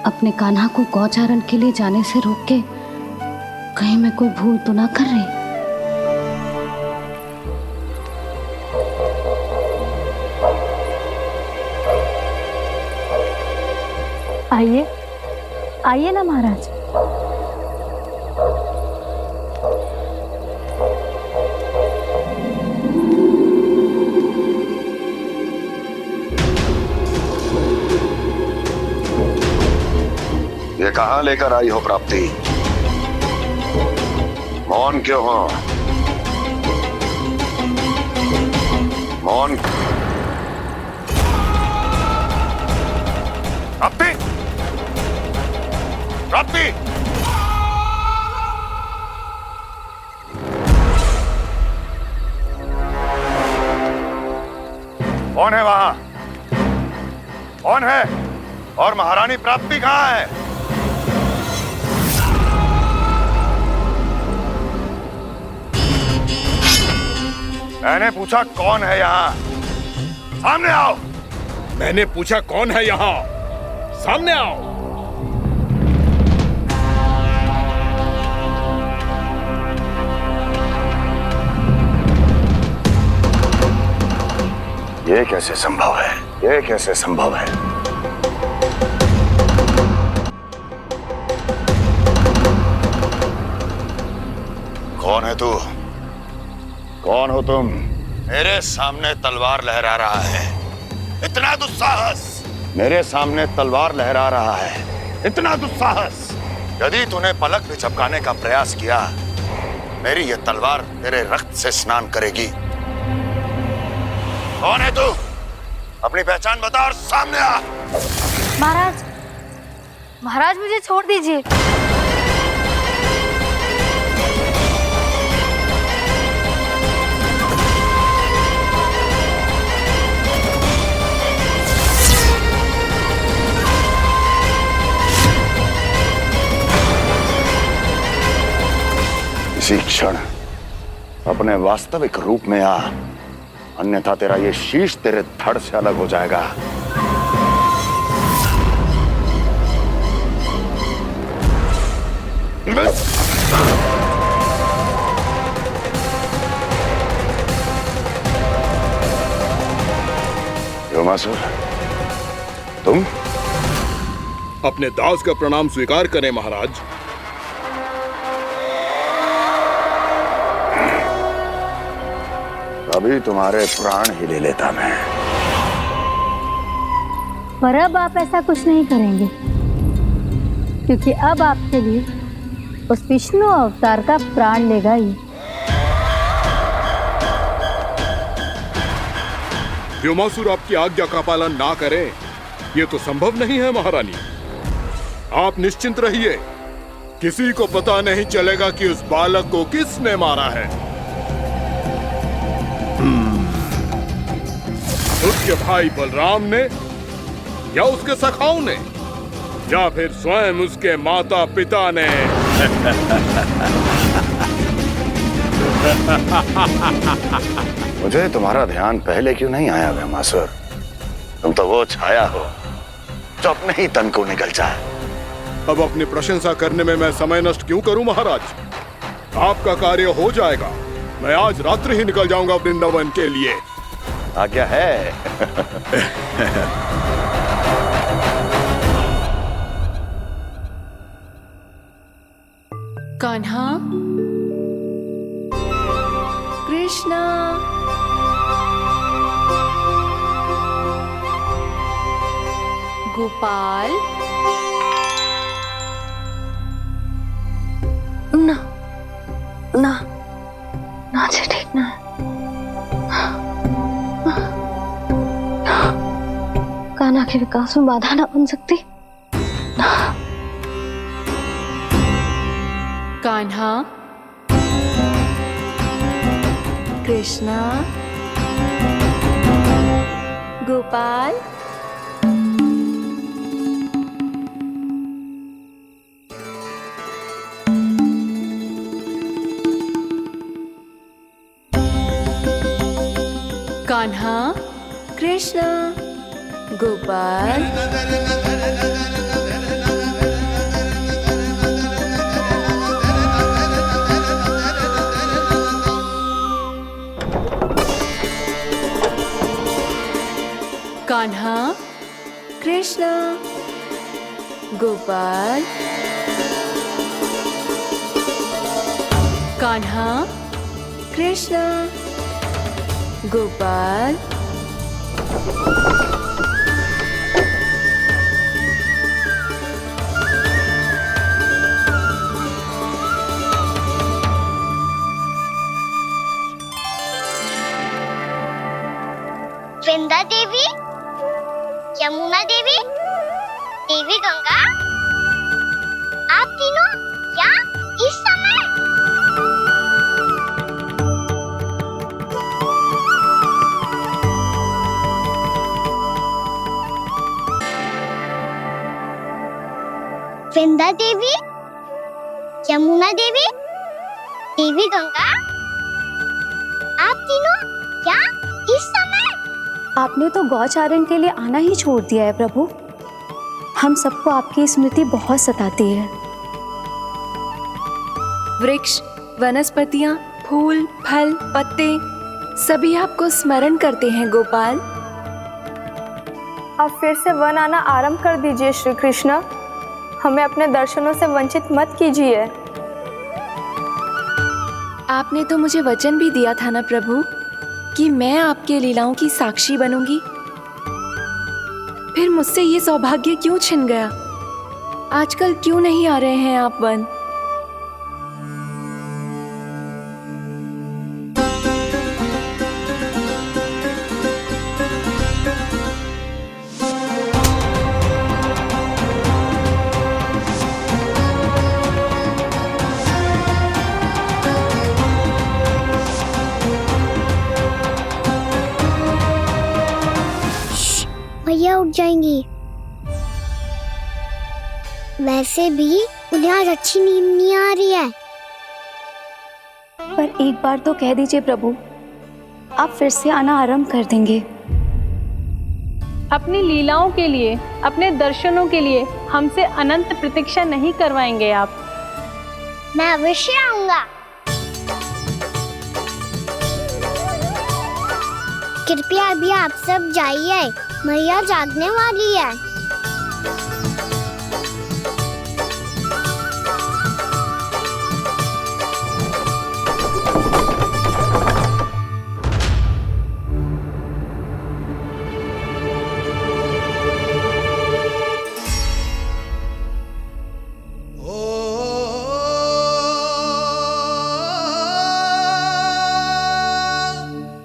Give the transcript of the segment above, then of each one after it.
अपने कान्हा को गौचारण के लिए जाने से रोक के कहीं मैं कोई भूल तो ना कर रही। आइए आइए ना महाराज। ये कहाँ लेकर आई हो प्राप्ति? मौन क्यों हो? मौन। प्राप्ति, प्राप्ति, कौन है वहां? कौन है? और महारानी प्राप्ति कहाँ है? मैंने पूछा कौन है यहाँ? सामने आओ। मैंने पूछा कौन है यहाँ? सामने आओ। ये कैसे संभव है? ये कैसे संभव है? कौन है तू? कौन हो तुम? मेरे सामने तलवार लहरा रहा है। इतना दुस्साहस! मेरे सामने तलवार लहरा रहा है। इतना दुस्साहस! यदि तूने पलक भी झपकाने का प्रयास किया, मेरी ये तलवार तेरे रक्त से स्नान करेगी। कौन है तू? अपनी पहचान बता और सामने आ। महाराज, महाराज मुझे छोड़ दीजिए। इसी क्षण अपने वास्तविक रूप में आ, अन्यथा तेरा ये शीश तेरे धड़ से अलग हो जाएगा। व्योमासुर, तुम? अपने दास का प्रणाम स्वीकार करें महाराज। अभी तुम्हारे प्राण ही ले लेता मैं। पर अब आप ऐसा कुछ नहीं करेंगे, क्योंकि अब आपके लिए उस विष्णु अवतार का प्राण लेगा ही। व्योमासुर आपकी आज्ञा का पालन ना करे, ये तो संभव नहीं है महारानी। आप निश्चिंत रहिए, किसी को पता नहीं चलेगा कि उस बालक को किसने मारा है। उसके भाई बलराम ने, या उसके सखाओं ने, या फिर स्वयं उसके माता पिता ने। मुझे तुम्हारा ध्यान पहले क्यों नहीं आया व्योमासुर? तुम तो वो छाया हो जो अपने ही तन को निगल जाए। अब अपनी प्रशंसा करने में मैं समय नष्ट क्यों करूं महाराज? आपका कार्य हो जाएगा। मैं आज रात्रि ही निकल जाऊंगा वृंदावन के लिए। आज्ञा है। कान्हा, कृष्णा, गोपाल। ना ना ना जी, ठीक ना। कान्हा के विकास में बाधा ना बन सकती। कान्हा, कृष्णा, गोपाल। कान्हा, कृष्णा, गोपाल। कान्हा कृष्ण गोपाल कान्हा कृष्ण गोपाल वृंदा देवी, यमुना देवी, देवी गंगा, आप तीनों यहाँ इस समय? वृंदा देवी, यमुना देवी, देवी गंगा, आप तीनों यहाँ इस समय? आपने तो गौचारण के लिए आना ही छोड़ दिया है प्रभु। हम सबको आपकी स्मृति बहुत सताती है। वृक्ष, वनस्पतियां, फूल, फल, पत्ते सभी आपको स्मरण करते हैं गोपाल। अब फिर से वन आना आरंभ कर दीजिए श्री कृष्ण। हमें अपने दर्शनों से वंचित मत कीजिए। आपने तो मुझे वचन भी दिया था ना प्रभु कि मैं आपके लीलाओं की साक्षी बनूंगी। फिर मुझसे ये सौभाग्य क्यों छिन गया? आजकल क्यों नहीं आ रहे हैं आप वन? भैया उठ जाएंगी। वैसे भी उन्हें आज अच्छी नींद नहीं आ रही है। पर एक बार तो कह दीजिए प्रभु, आप फिर से आना आरंभ कर देंगे। अपनी लीलाओं के लिए, अपने दर्शनों के लिए हमसे अनंत प्रतीक्षा नहीं करवाएंगे आप? मैं अवश्य आऊंगा। कृपया अभी आप सब जाइए, मैया जागने वाली है।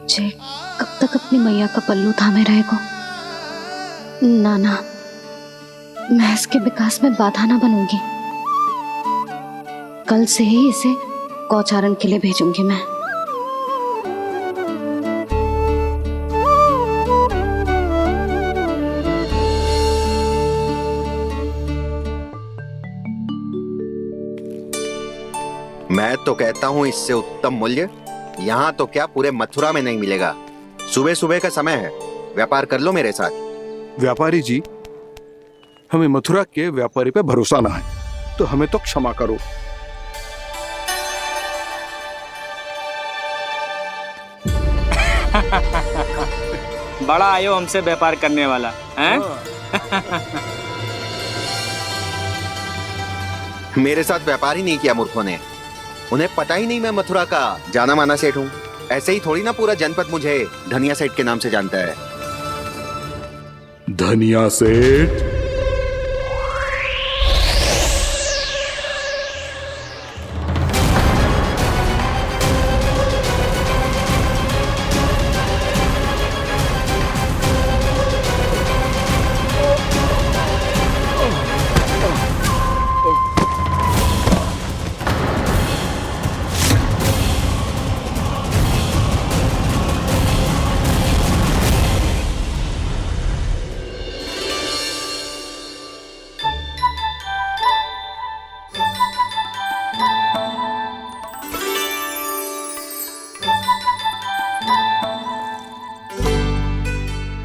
जे कब तक अपनी मैया का पल्लू थामे रहेगा? ना, मैं इसके विकास में बाधा ना बनूंगी। कल से ही इसे गौचारण के लिए भेजूंगी मैं। मैं तो कहता हूँ इससे उत्तम मूल्य यहाँ तो क्या पूरे मथुरा में नहीं मिलेगा। सुबह सुबह का समय है, व्यापार कर लो मेरे साथ। व्यापारी जी, हमें मथुरा के व्यापारी पे भरोसा ना है, तो हमें तो क्षमा करो। बड़ा आयो हमसे व्यापार करने वाला हैं? मेरे साथ व्यापार ही नहीं किया मूर्खों ने। उन्हें पता ही नहीं मैं मथुरा का जाना माना सेठ हूँ। ऐसे ही थोड़ी ना पूरा जनपद मुझे धनिया सेठ के नाम से जानता है। धनिया सेठ?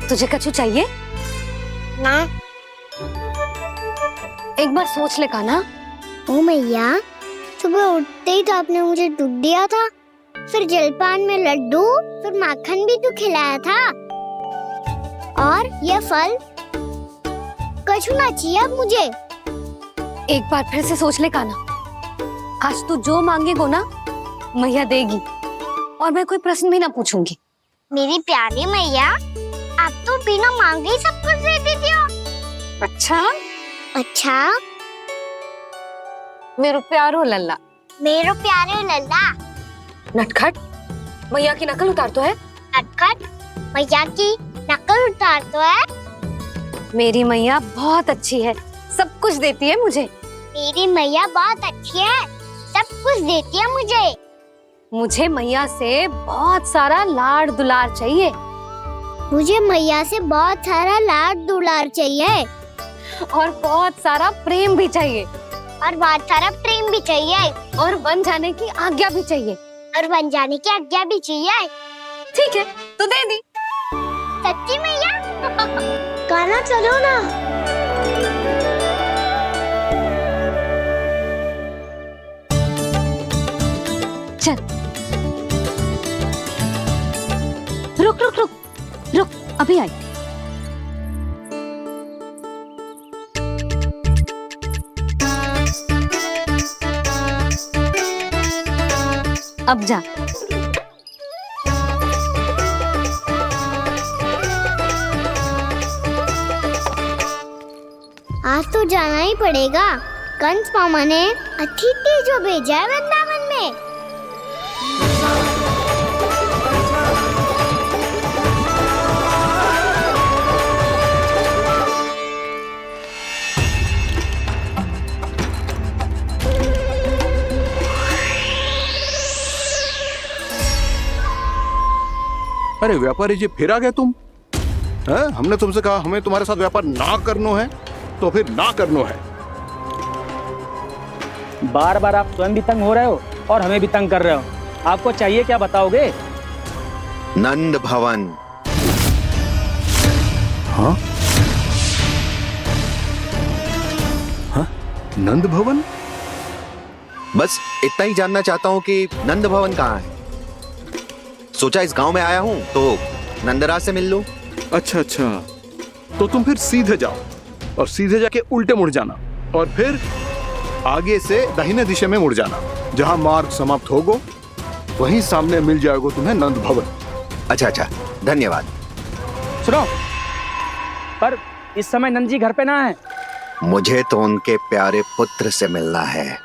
तुझे कछु चाहिए ना। एक बार सोच ले कान्हा। ओ मैया, सुबह उठते ही तो आपने मुझे दूध दिया था, फिर जलपान में लड्डू, फिर माखन भी तो खिलाया था। और ये फल कछुना चाहिए अब मुझे। एक बार फिर से सोच ले काना, आज तू जो मांगेगो ना मैया देगी, और मैं कोई प्रश्न भी ना पूछूंगी। मेरी प्यारी मैया, आप तो बिना मांगे ही सब कुछ दे देती हो। अच्छा अच्छा, मेरो प्यारो लल्ला, मेरो प्यारे लल्ला। नटखट मैया की नकल उतार तो है। नटखट मैया की नकल उतार तो है। मेरी मैया बहुत अच्छी है, सब कुछ देती है मुझे। मेरी मैया बहुत अच्छी है, सब कुछ देती है मुझे। मुझे मैया से बहुत सारा लाड़ दुलार चाहिए। मुझे मैया से बहुत सारा लाड दुलार चाहिए, और बहुत सारा प्रेम भी चाहिए, और बहुत सारा प्रेम भी चाहिए, और बन जाने की आज्ञा भी चाहिए। और बन जाने की आज्ञा भी चाहिए। ठीक है, तो दे दी। सच्ची मैया? गाना चलो ना। चल, रुक रुक रुक रुक, अभी आई। अब जा। आज तो जाना ही पड़ेगा। कंस मामा ने अतिथि जो भेजा है वृंदावन में। अरे व्यापारी जी, फिर आ गए तुम? हैं? हमने तुमसे कहा हमें तुम्हारे साथ व्यापार ना करनो है, तो फिर ना करनो है। बार बार आप स्वयं भी तंग हो रहे हो और हमें भी तंग कर रहे हो। आपको चाहिए क्या बताओगे? नंद भवन। हाँ? हाँ? नंद भवन? बस इतना ही जानना चाहता हूँ कि नंद भवन कहाँ है। सोचा इस गांव में आया हूँ तो नंदराज से मिल लूं। अच्छा अच्छा, तो तुम फिर सीधे जाओ और सीधे जाके उल्टे मुड़ जाना, और फिर आगे से दाहिने दिशा में मुड़ जाना। जहाँ मार्ग समाप्त होगो वहीं सामने मिल जाएगा तुम्हें नंद भवन। अच्छा अच्छा, धन्यवाद। सुनो, पर इस समय नंद जी घर पे ना है। मुझे तो उनके प्यारे पुत्र से मिलना है।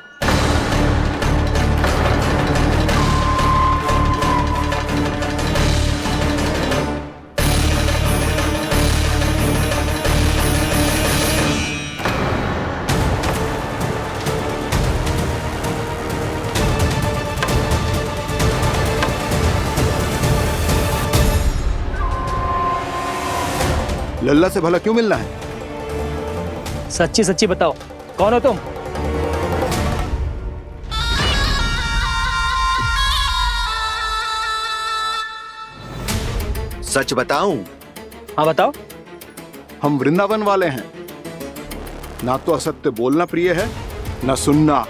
लल्ला से भला क्यों मिलना है? सच्ची सच्ची बताओ, कौन हो तुम? सच बताऊं? हाँ बताओ। हम वृंदावन वाले हैं। ना तो असत्य बोलना प्रिय है, ना सुनना।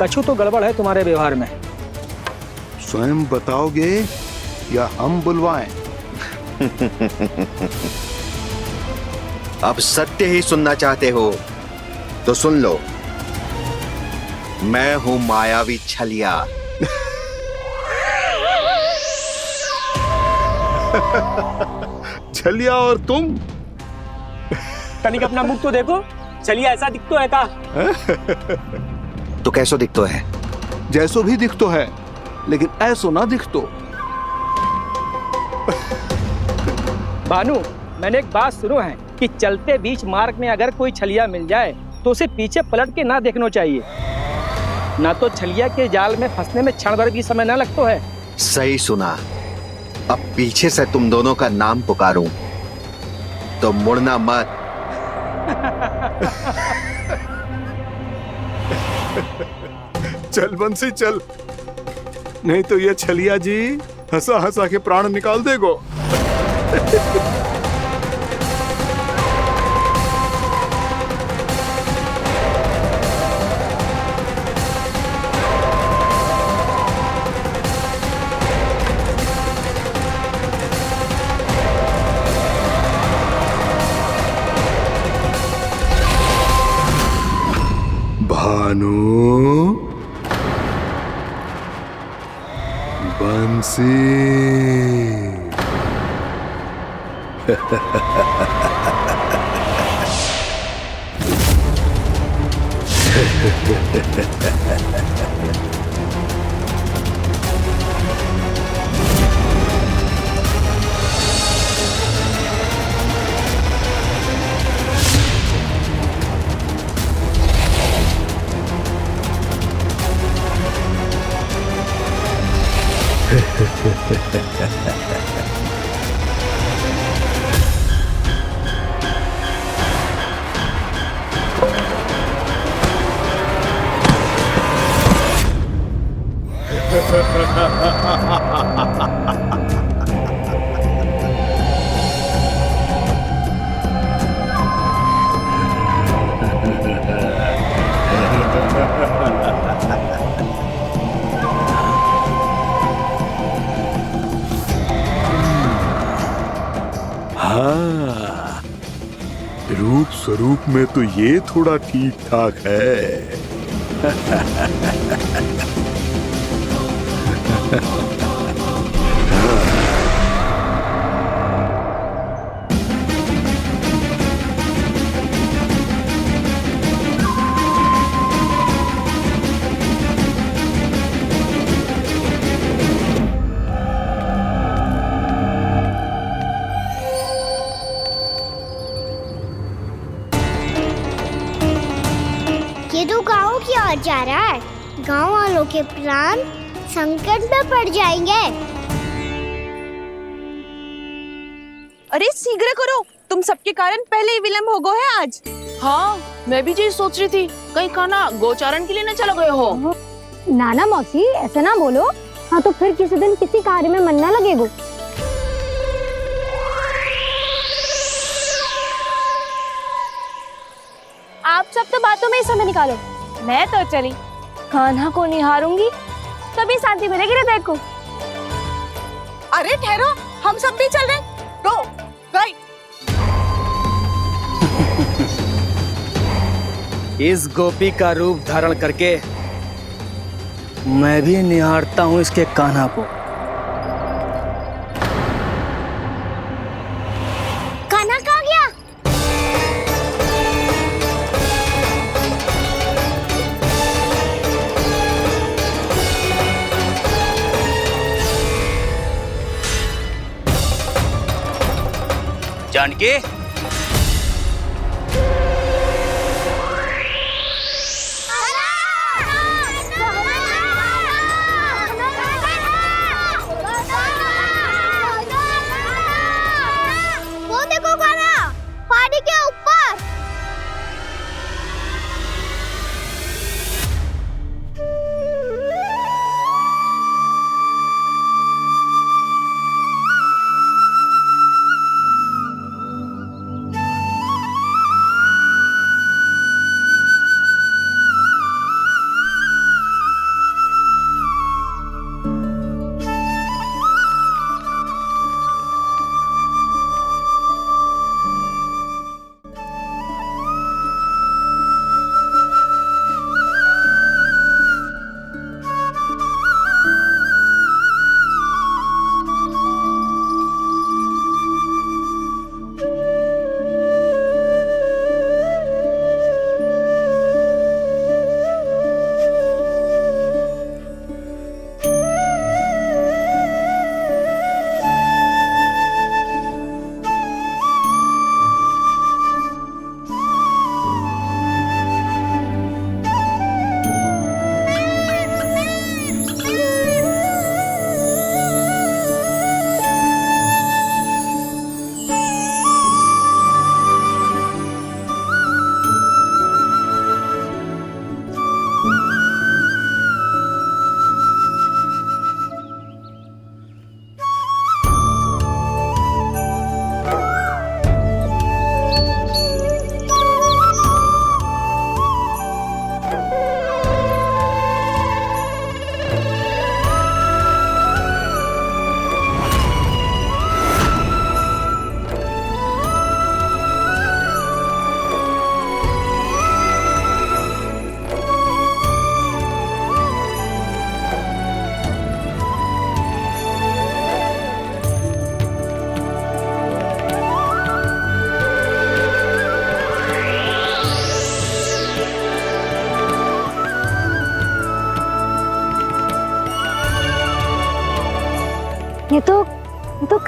कछु तो गड़बड़ है तुम्हारे व्यवहार में। स्वयं बताओगे या हम बुलवाएं? अब सत्य ही सुनना चाहते हो तो सुन लो। मैं हूं मायावी छलिया। छलिया और तुम? तनिक अपना मुख तो देखो, चलिए ऐसा दिखतो है का? तो कैसो दिखतो है? जैसो भी दिखतो है, लेकिन ऐसो ना दिखतो। भानु, मैंने एक बात सुनो है कि चलते बीच मार्ग में अगर कोई छलिया मिल जाए तो उसे पीछे पलट के ना देखना चाहिए, ना तो छलिया के जाल में फंसने में क्षण भर भी समय ना लगता है। सही सुना। अब पीछे से तुम दोनों का नाम पुकारूं तो मुड़ना मत। चल बंसी चल, नहीं तो ये छलिया जी हंसा हंसा के प्राण निकाल देगो। भानु, बंसी। हाँ, रूप स्वरूप में तो ये थोड़ा ठीक ठाक है। ये तो गाँव की ओर जा रहा है। गाँव वालों के प्राण संकट में पड़ जाएंगे। अरे शीघ्र करो, तुम सबके कारण पहले ही विलम्ब हो गए है आज। हाँ, मैं भी यही सोच रही थी, कहीं खाना गोचारण के लिए न चले गए हो। नाना मौसी ऐसा ना बोलो। हाँ तो फिर किसी दिन किसी कार्य में मन ना लगेगा। आप सब तो बातों में ही समय निकालो। मैं तो चली कान्हा को निहारूंगी, तभी शांति मिलेगी हृदय को। अरे ठहरो, हम सब भी चल रहे। रो, गई। इस गोपी का रूप धारण करके मैं भी निहारता हूँ इसके कान्हा को। कान्हा कहाँ गया? जानकी, वो देखो कान्हा, पहाड़ी के ऊपर।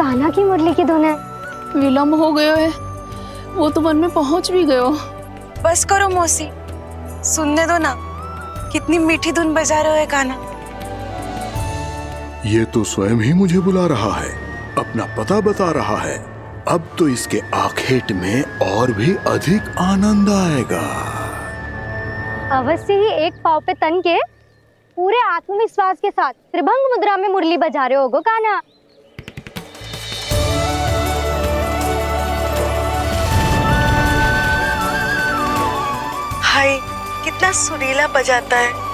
कान्हा की मुरली की धुन है। विलम्ब हो गयो है, वो तो वन में पहुंच भी गयो। बस करो मौसी, सुनने दो ना, कितनी मीठी धुन बजा रहे हो कान्हा। ये तो स्वयं ही मुझे बुला रहा है, अपना पता बता रहा है। अब तो इसके आखेट में और भी अधिक आनंद आएगा। अवश्य ही एक पाँव पे तन के पूरे आत्मविश्वास के साथ त्रिभंग मुद्रा में मुरली बजा रहे होगो कान्हा। हाय, कितना सुरीला बजाता है।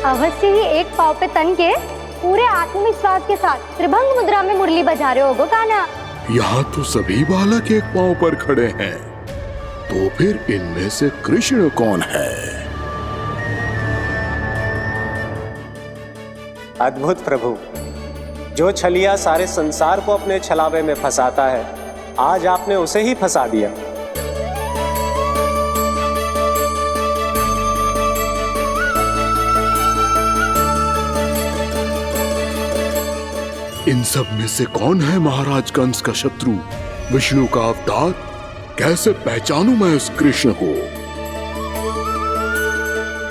अवश्य ही एक पाँव पे तन के पूरे आत्मविश्वास के साथ त्रिभंग मुद्रा में मुरली बजा रहे होगो कान्हा। यहाँ तो सभी बालक एक पांव पर खड़े हैं, तो फिर इनमें से कृष्ण कौन है? अद्भुत प्रभु, जो छलिया सारे संसार को अपने छलावे में फंसाता है, आज आपने उसे ही फंसा दिया। इन सब में से कौन है महाराज कंस का शत्रु, विष्णु का अवतार? कैसे पहचानूं मैं उस कृष्ण को?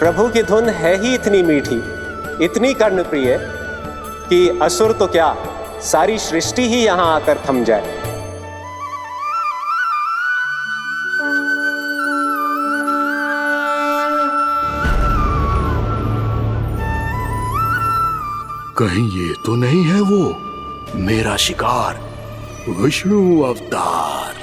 प्रभु की धुन है ही इतनी मीठी, इतनी कर्णप्रिय कि असुर तो क्या, सारी सृष्टि ही यहां आकर थम जाए। कहीं ये तो नहीं है वो मेरा शिकार विष्णु अवतार?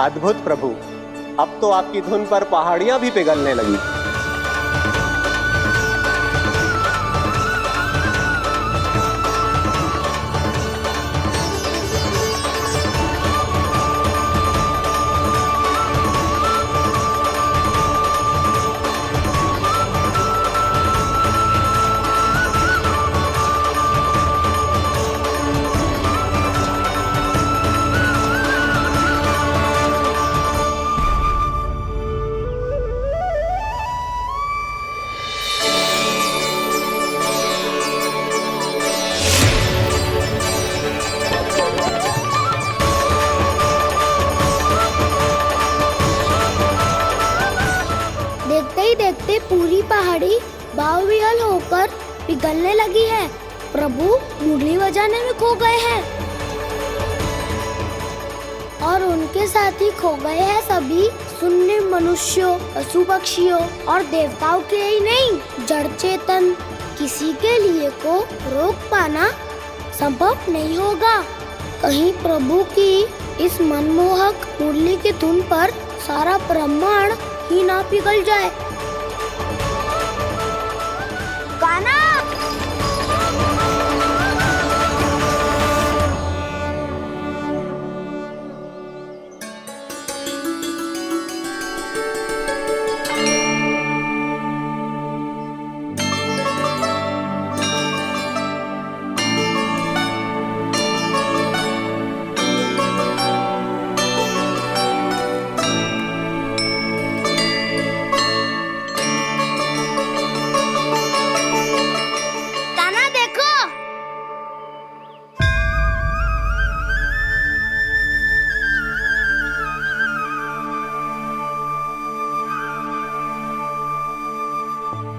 अद्भुत प्रभु, अब तो आपकी धुन पर पहाड़ियां भी पिघलने लगी। देखते पूरी पहाड़ी बावरियल होकर पिघलने लगी है। प्रभु मुरली बजाने में खो गए हैं और उनके साथ ही खो गए हैं सभी सुनने मनुष्यों, पशु पक्षियों और देवताओं के ही नहीं, जड़ चेतन किसी के लिए को रोक पाना संभव नहीं होगा। कहीं प्रभु की इस मनमोहक मुरली की धुन पर सारा ब्रह्मांड ही ना पिघल जाए। गाना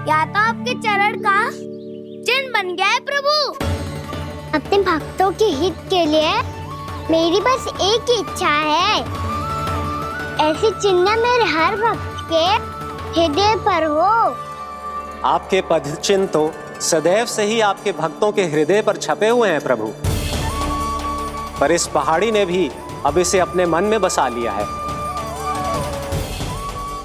या तो आपके चरण का चिन्ह बन गया है प्रभु। अपने भक्तों के हित के लिए मेरी बस एक ही इच्छा है, ऐसी चिन्ह मेरे हर भक्त के हृदय पर हो। आपके पद चिन्ह तो सदैव से ही आपके भक्तों के हृदय पर छपे हुए हैं प्रभु, पर इस पहाड़ी ने भी अब इसे अपने मन में बसा लिया है।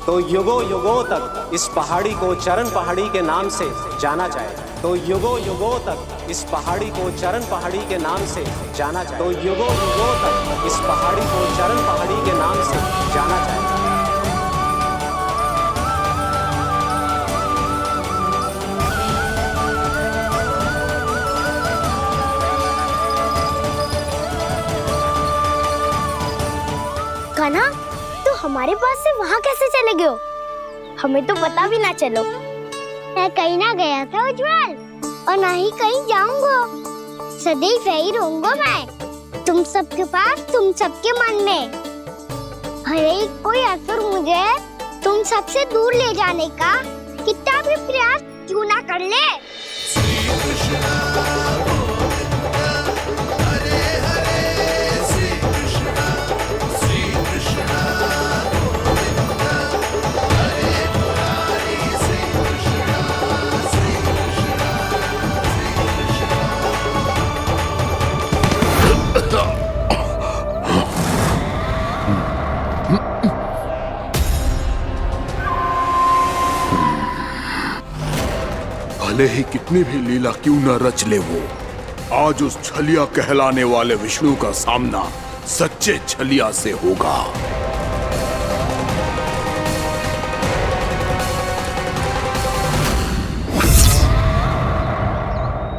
तो युगों युगों तक इस पहाड़ी को चरण पहाड़ी के नाम से जाना जाएगा। तो युगों युगों तक इस पहाड़ी को चरण पहाड़ी के नाम से जाना जाएगा। तो युगों युगों तक इस पहाड़ी को चरण पहाड़ी के नाम से जाना जाएगा। कान्हा, तो हमारे पास से वहाँ कैसे चले गए हो? हमें तो पता भी ना चलो। मैं कहीं ना गया था उज्जवल, और ना ही कहीं जाऊंगा। सदैव यही रहूंगा मैं, तुम सबके पास, तुम सबके मन में। भले ही कोई असुर मुझे तुम सबसे दूर ले जाने का कितना भी प्रयास क्यों ना कर ले। भले ही कितनी भी लीला क्यों न रच ले वो, आज उस छलिया कहलाने वाले विष्णु का सामना सच्चे छलिया से होगा।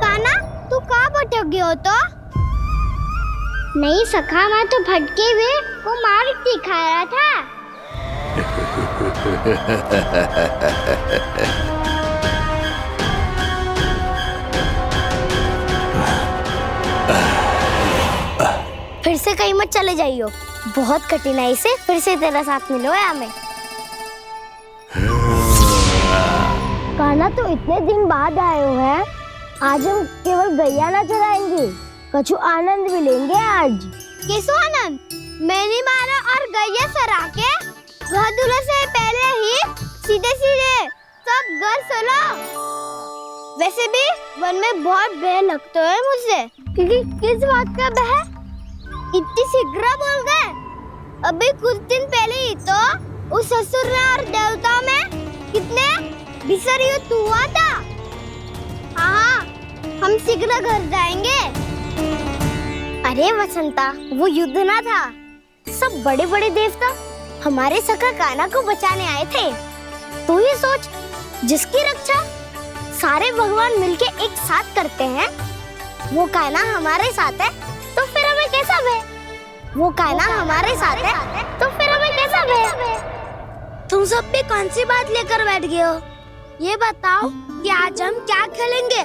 कान्हा, तू कहाँ भटक गए हो तो? नहीं सखा, मैं तो भटके हुए वो मार्ग दिखा रहा था। फिर से कहीं मत चले जाइयो, बहुत कठिनाई से फिर से तेरा साथ मिलो है हमें। कान्हा, तो इतने दिन बाद आए हो हैं, आज हम केवल गैया ना चराएंगे, कछु आनंद भी लेंगे आज। किसो आनंद? मैंने मारा और गैया चरा के घर दूल्हे से पहले ही सीधे सीधे सब घर चलो। वैसे भी वन में बहुत भय लगता है मुझसे, क्योंकि किस बात का भय? इतनी शीघ्र बोल गए। अभी कुछ दिन पहले ही तो उस ससुर और देवता में कितने भीषण युद्ध हुआ था। हाँ, हम शीघ्र घर जाएंगे। अरे वसंता, वो युद्ध ना था, सब बड़े बड़े देवता हमारे सखा कान्हा को बचाने आए थे। तू ये सोच, जिसकी रक्षा सारे भगवान मिलके एक साथ करते हैं, वो कान्हा हमारे साथ है, तो फिर हमें कैसा भय? वो कान्हा हमारे साथ है, तो फिर हमें कैसा भय? तुम सब भी कौन सी बात लेकर बैठ गए हो? ये बताओ कि आज हम क्या खेलेंगे?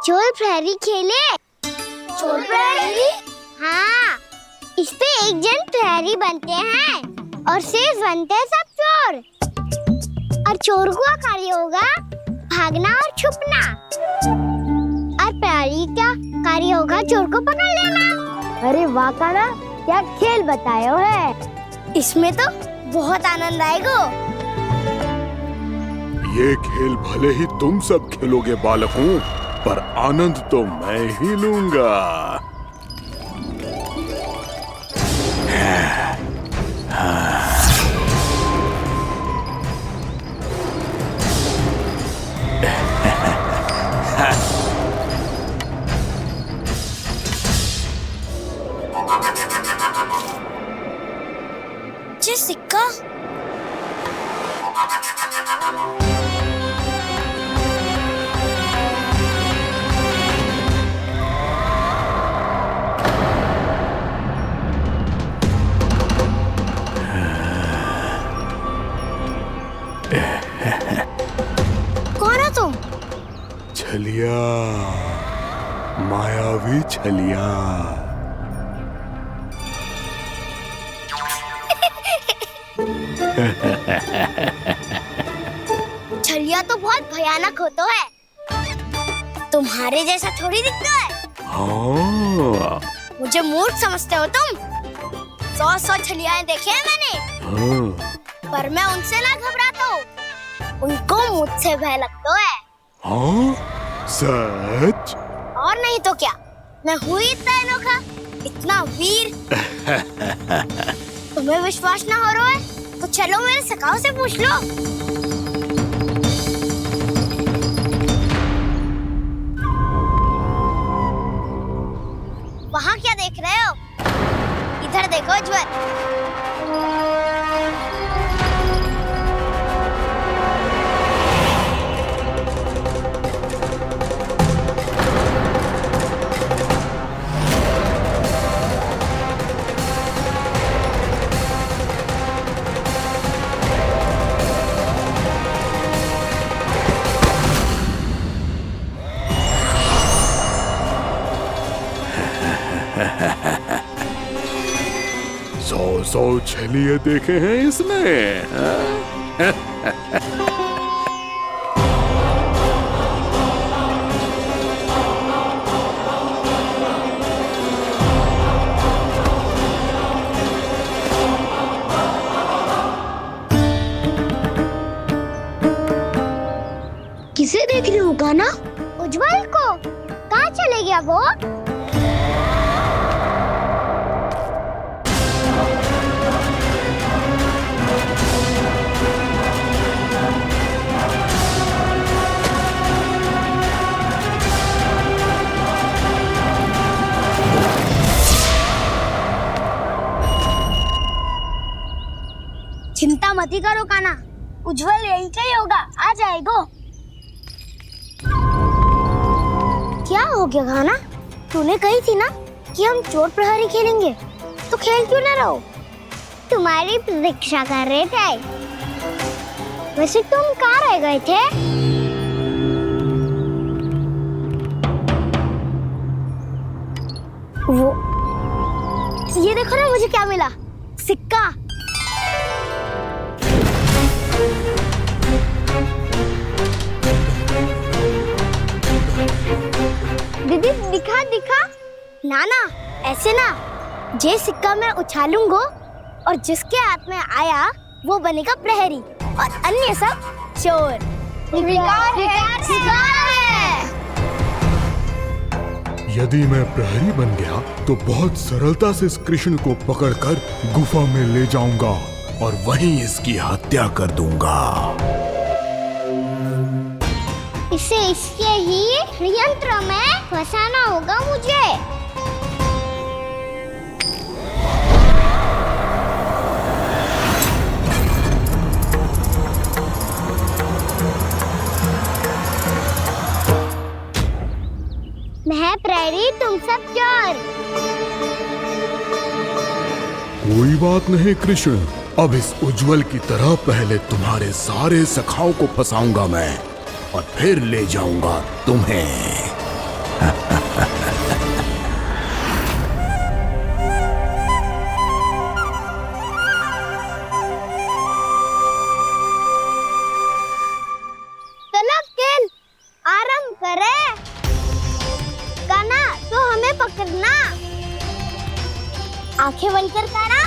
चोर प्रहरी खेले? चोर प्रहरी? हाँ, इस पे एक जन प्रहरी बनते हैं और शेष बनते हैं सब चोर। और चोर का कार्य होगा भागना और छुपना, और प्रहरी का कार्य होगा चोर को पकड़ लेना। अरे वाह कान्हा, क्या खेल बताए हो है। इसमें तो बहुत आनंद आएगा। ये खेल भले ही तुम सब खेलोगे बालकों, पर आनंद तो मैं ही लूंगा। ये सिक्का कौन हो तुम? छलिया, मायावी छलिया। छलिया तो बहुत भयानक होता है, तुम्हारे जैसा थोड़ी दिखता है। हाँ। मुझे मूर्ख समझते हो तुम? 100 छलियाएं देखे हैं मैंने। हाँ। पर मैं उनसे ना घबराता हूँ, उनको मुझसे भय लगता है। हाँ? सच? और नहीं तो क्या, मैं हूँ इतना अनोखा, इतना वीर। तुम्हें विश्वास ना हो रहा है तो चलो मेरे सखाओं से पूछ लो। वहाँ क्या देख रहे हो? इधर देखो ज्वर। सौ छलिए देखे हैं इसने। किसे देख रही हो कान्हा? उज्जवल को। कहाँ चले गया वो? चिंता मत ही करो काना, उज्जवल यही का ही होगा, आ जाएगा। क्या हो गया काना? तूने कही थी ना कि हम चोर प्रहरी खेलेंगे, तो खेल क्यों ना रहो? तुम्हारी प्रतीक्षा कर रहे थे। वैसे तुम कहाँ रह गए थे? वो ये देखो ना, मुझे क्या मिला, सिक्का। दीदी दिखा दिखा। ना ना, ऐसे ना, जे सिक्का मैं उछालूंगा और जिसके हाथ में आया वो बनेगा प्रहरी और अन्य सब चोर। शिकार है। यदि मैं प्रहरी बन गया तो बहुत सरलता से इस कृष्ण को पकड़कर गुफा में ले जाऊंगा और वहीं इसकी हत्या कर दूंगा। इसे इसके ही यंत्र में फंसाना होगा मुझे। मैं प्रहरी, तुम सब चोर। कोई बात नहीं कृष्ण, अब इस उज्जवल की तरह पहले तुम्हारे सारे सखाओं को फंसाऊंगा मैं और फिर ले जाऊंगा तुम्हें। चलो खेल आरंभ करें। काना तो हमें पकड़ना। आंखें बंद कर काना।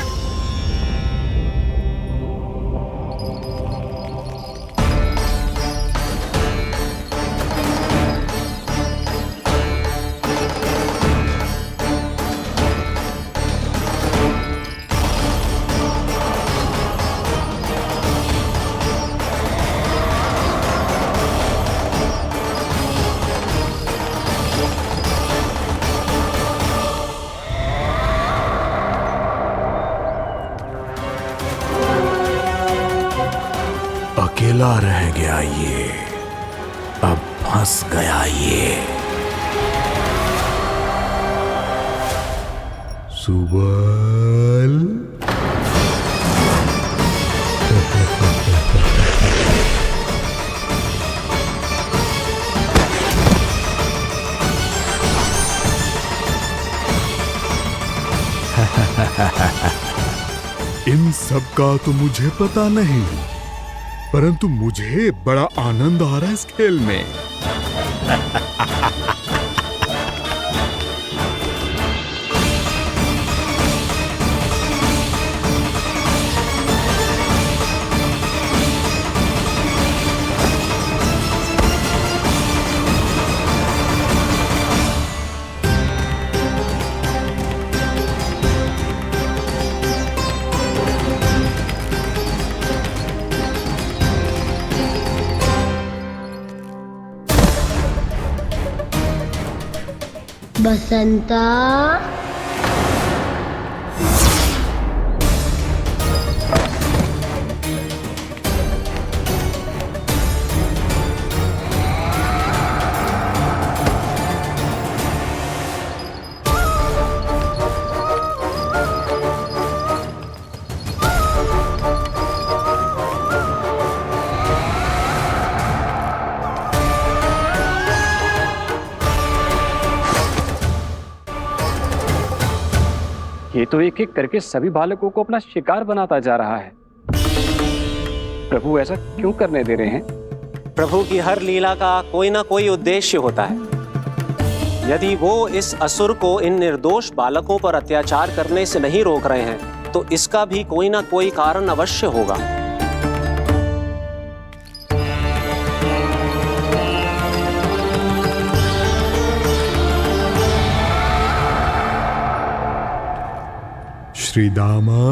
अकेला रह गया ये, अब फंस गया ये। सुबल इन सब का तो मुझे पता नहीं, परंतु मुझे बड़ा आनंद आ रहा है इस खेल में। बसंता, ये तो एक एक करके सभी बालकों को अपना शिकार बनाता जा रहा है। प्रभु ऐसा क्यों करने दे रहे हैं? प्रभु की हर लीला का कोई ना कोई उद्देश्य होता है। यदि वो इस असुर को इन निर्दोष बालकों पर अत्याचार करने से नहीं रोक रहे हैं तो इसका भी कोई ना कोई कारण अवश्य होगा। श्री दामा,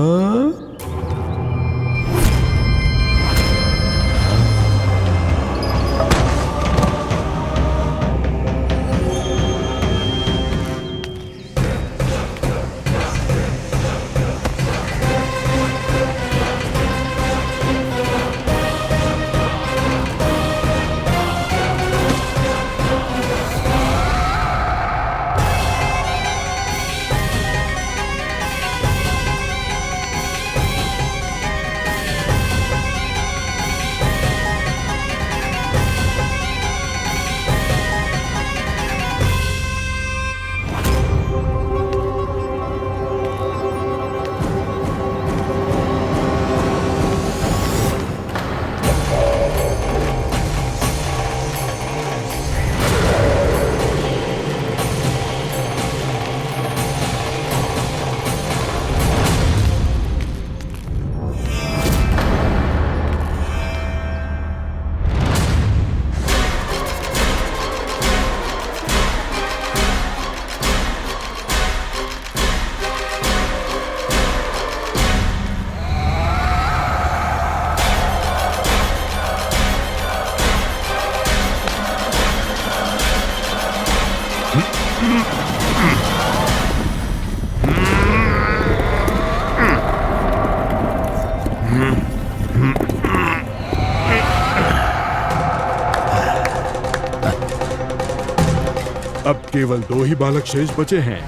केवल 2 ही बालक शेष बचे हैं।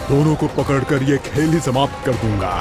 दोनों को पकड़कर ये खेल ही समाप्त कर दूंगा।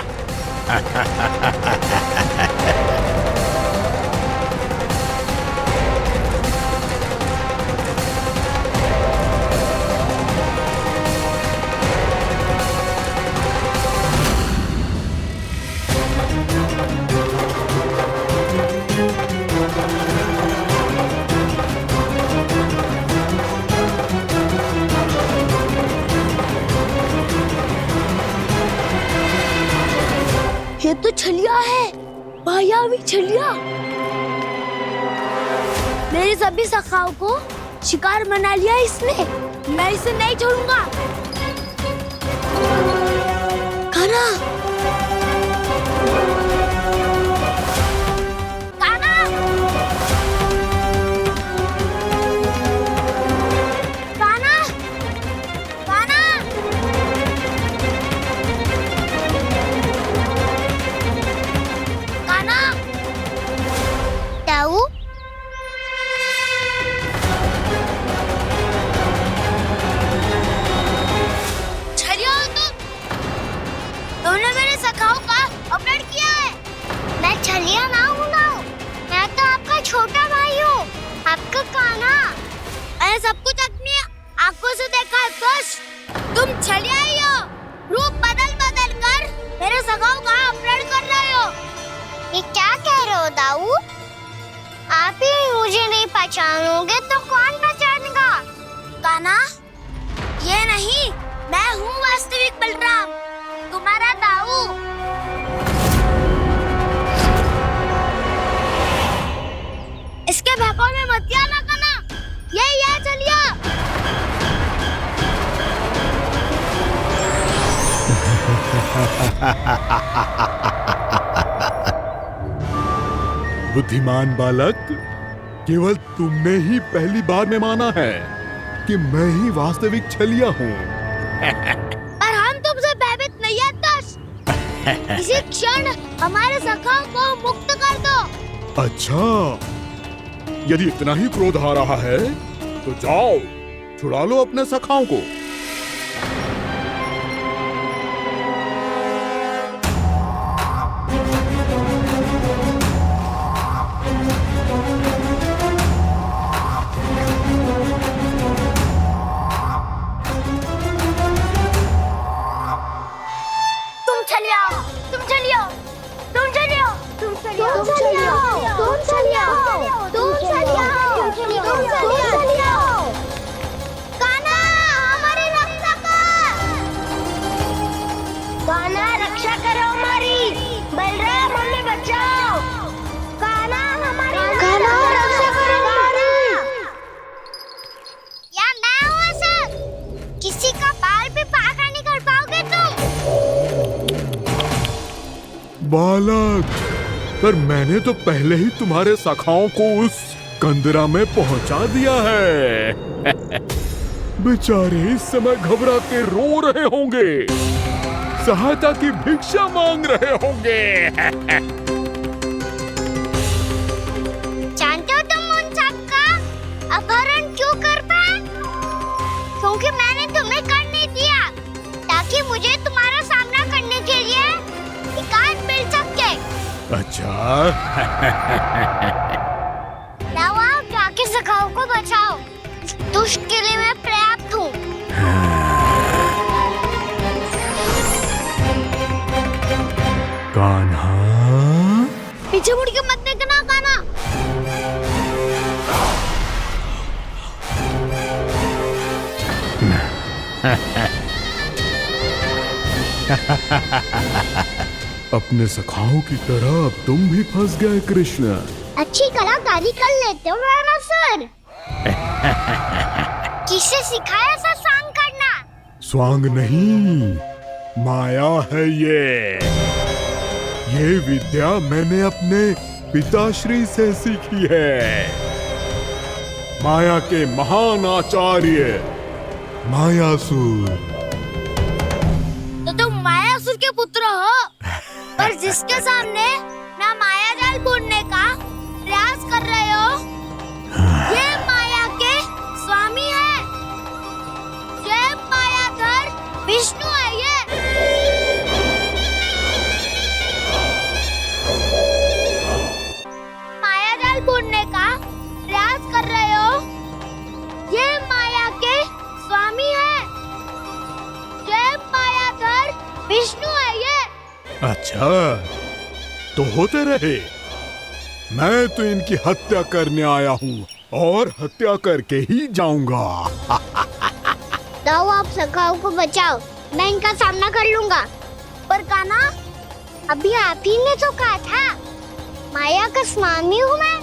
ये तो छलिया है, मायावी छलिया। मेरे सभी सखाओं को शिकार बना लिया इसने। मैं इसे नहीं छोड़ूंगा। कान्हा, कान्हा, कान्हा, कान्हा। दाऊ, छलिया हो तुमने मेरे सखाओं का अपहरण किया है। मैं छलिया ना हूँ ना, मैं तो आपका छोटा भाई हूँ, आपका कान्हा। मैंने सब कुछ अपनी आंखों से देखा है। बस तुम छलिया ही हो। रूप बदल बदल कर मेरे सखाओं का अपहरण कर रहे हो। ये क्या कह रहे हो दाऊ? आप ही मुझे नहीं पहचानोगे तो कौन पहचानेगा? कान्हा, ये नहीं, मैं हूँ वास्तविक बलराम, तुम्हारा दाऊ। इसके बहकावे में मत आना कान्हा, यही है चलिए। बुद्धिमान बालक, केवल तुमने ही पहली बार में माना है कि मैं ही वास्तविक छलिया हूँ। पर हम तुमसे भयभीत नहीं है दस। इसी क्षण हमारे सखाओं को मुक्त कर दो। अच्छा, यदि इतना ही क्रोध आ रहा है तो जाओ, छुड़ा लो अपने सखाओं को। बालक, पर मैंने तो पहले ही तुम्हारे सखाओं को उस कंदरा में पहुंचा दिया है। बेचारे इस समय घबरा के रो रहे होंगे, सहायता की भिक्षा मांग रहे होंगे। जानते हो तुम उन सबका अपहरण क्यों कर पाए? क्योंकि मैंने तुम्हें कर नहीं दिया, ताकि मुझे तुम्हारा सामना करने के लिए एकांत मिल सके। अच्छा। लाओ, जाके सखाओं को बचाओ। दुष्ट के लिए मैं पर्याप्त हूँ। कान्हा, पीछे मुड़ के मत देखना कान्हा। अपने सखाओं की तरह अब तुम भी फंस गए कृष्ण। अच्छी कलाकारी कर लेते हो ना सर। किससे सिखाया ऐसा स्वांग करना? स्वांग नहीं, माया है ये विद्या मैंने अपने पिताश्री से सीखी है। माया के महान आचार्य मायासुर। तो तुम मायासुर के पुत्र हो, पर जिसके सामने ना माया जाल बुनने का प्रयास कर रहे हो, ये माया के स्वामी है। अच्छा, तो होते रहे। मैं तो इनकी हत्या करने आया हूँ और हत्या करके ही जाऊंगा। दाऊ, आप सखाओ को बचाओ, मैं इनका सामना कर लूंगा। पर कान्हा, अभी आप ही ने तो कहा था माया का स्वामी हूँ मैं।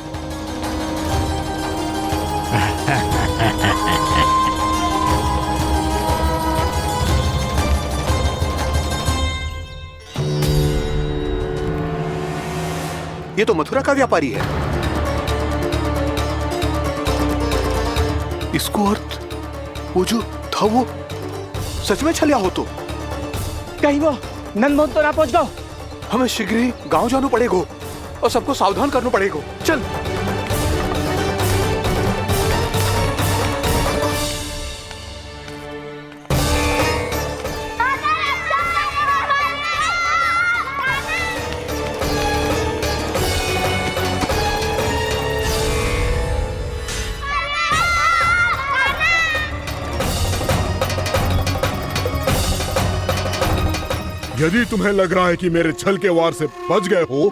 ये तो मथुरा का व्यापारी है। इसको अर्थ वो जो था वो सच में छलिया हो तो कहीं वो नंदमोहन तो ना पहुंच गओ। हमें शीघ्र ही गांव जाना पड़ेगा और सबको सावधान करना पड़ेगा। चल। यदि तुम्हें लग रहा है कि मेरे छल के वार से बच गए हो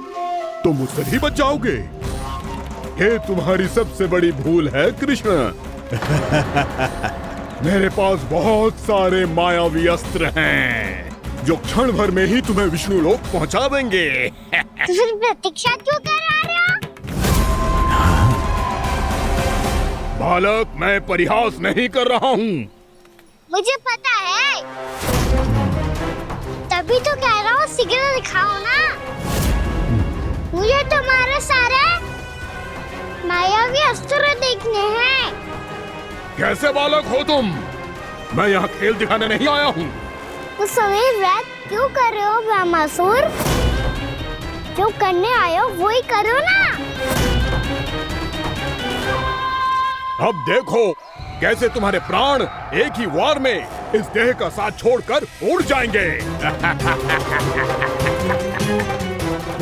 तो मुझसे भी बच जाओगे। ये तुम्हारी सबसे बड़ी भूल है कृष्ण। मेरे पास बहुत सारे मायावी अस्त्र हैं जो क्षण भर में ही तुम्हें विष्णु लोक पहुंचा देंगे। तो फिर प्रतीक्षा क्यों कर रहे हो? बालक, मैं परिहास नहीं कर रहा हूँ। मुझे पता है, तभी तो कह रहा हूँ शीघ्र दिखाओ ना। मुझे तुम्हारे सारे मायावी अस्त्र देखने हैं। कैसे बालक हो तुम? मैं यहाँ खेल दिखाने नहीं आया हूँ। उस समय व्रत क्यों कर रहे हो ब्रह्मासुर? जो करने आए हो वो ही करो ना। अब देखो कैसे तुम्हारे प्राण एक ही वार में इस देह का साथ छोड़कर उड़ जाएंगे।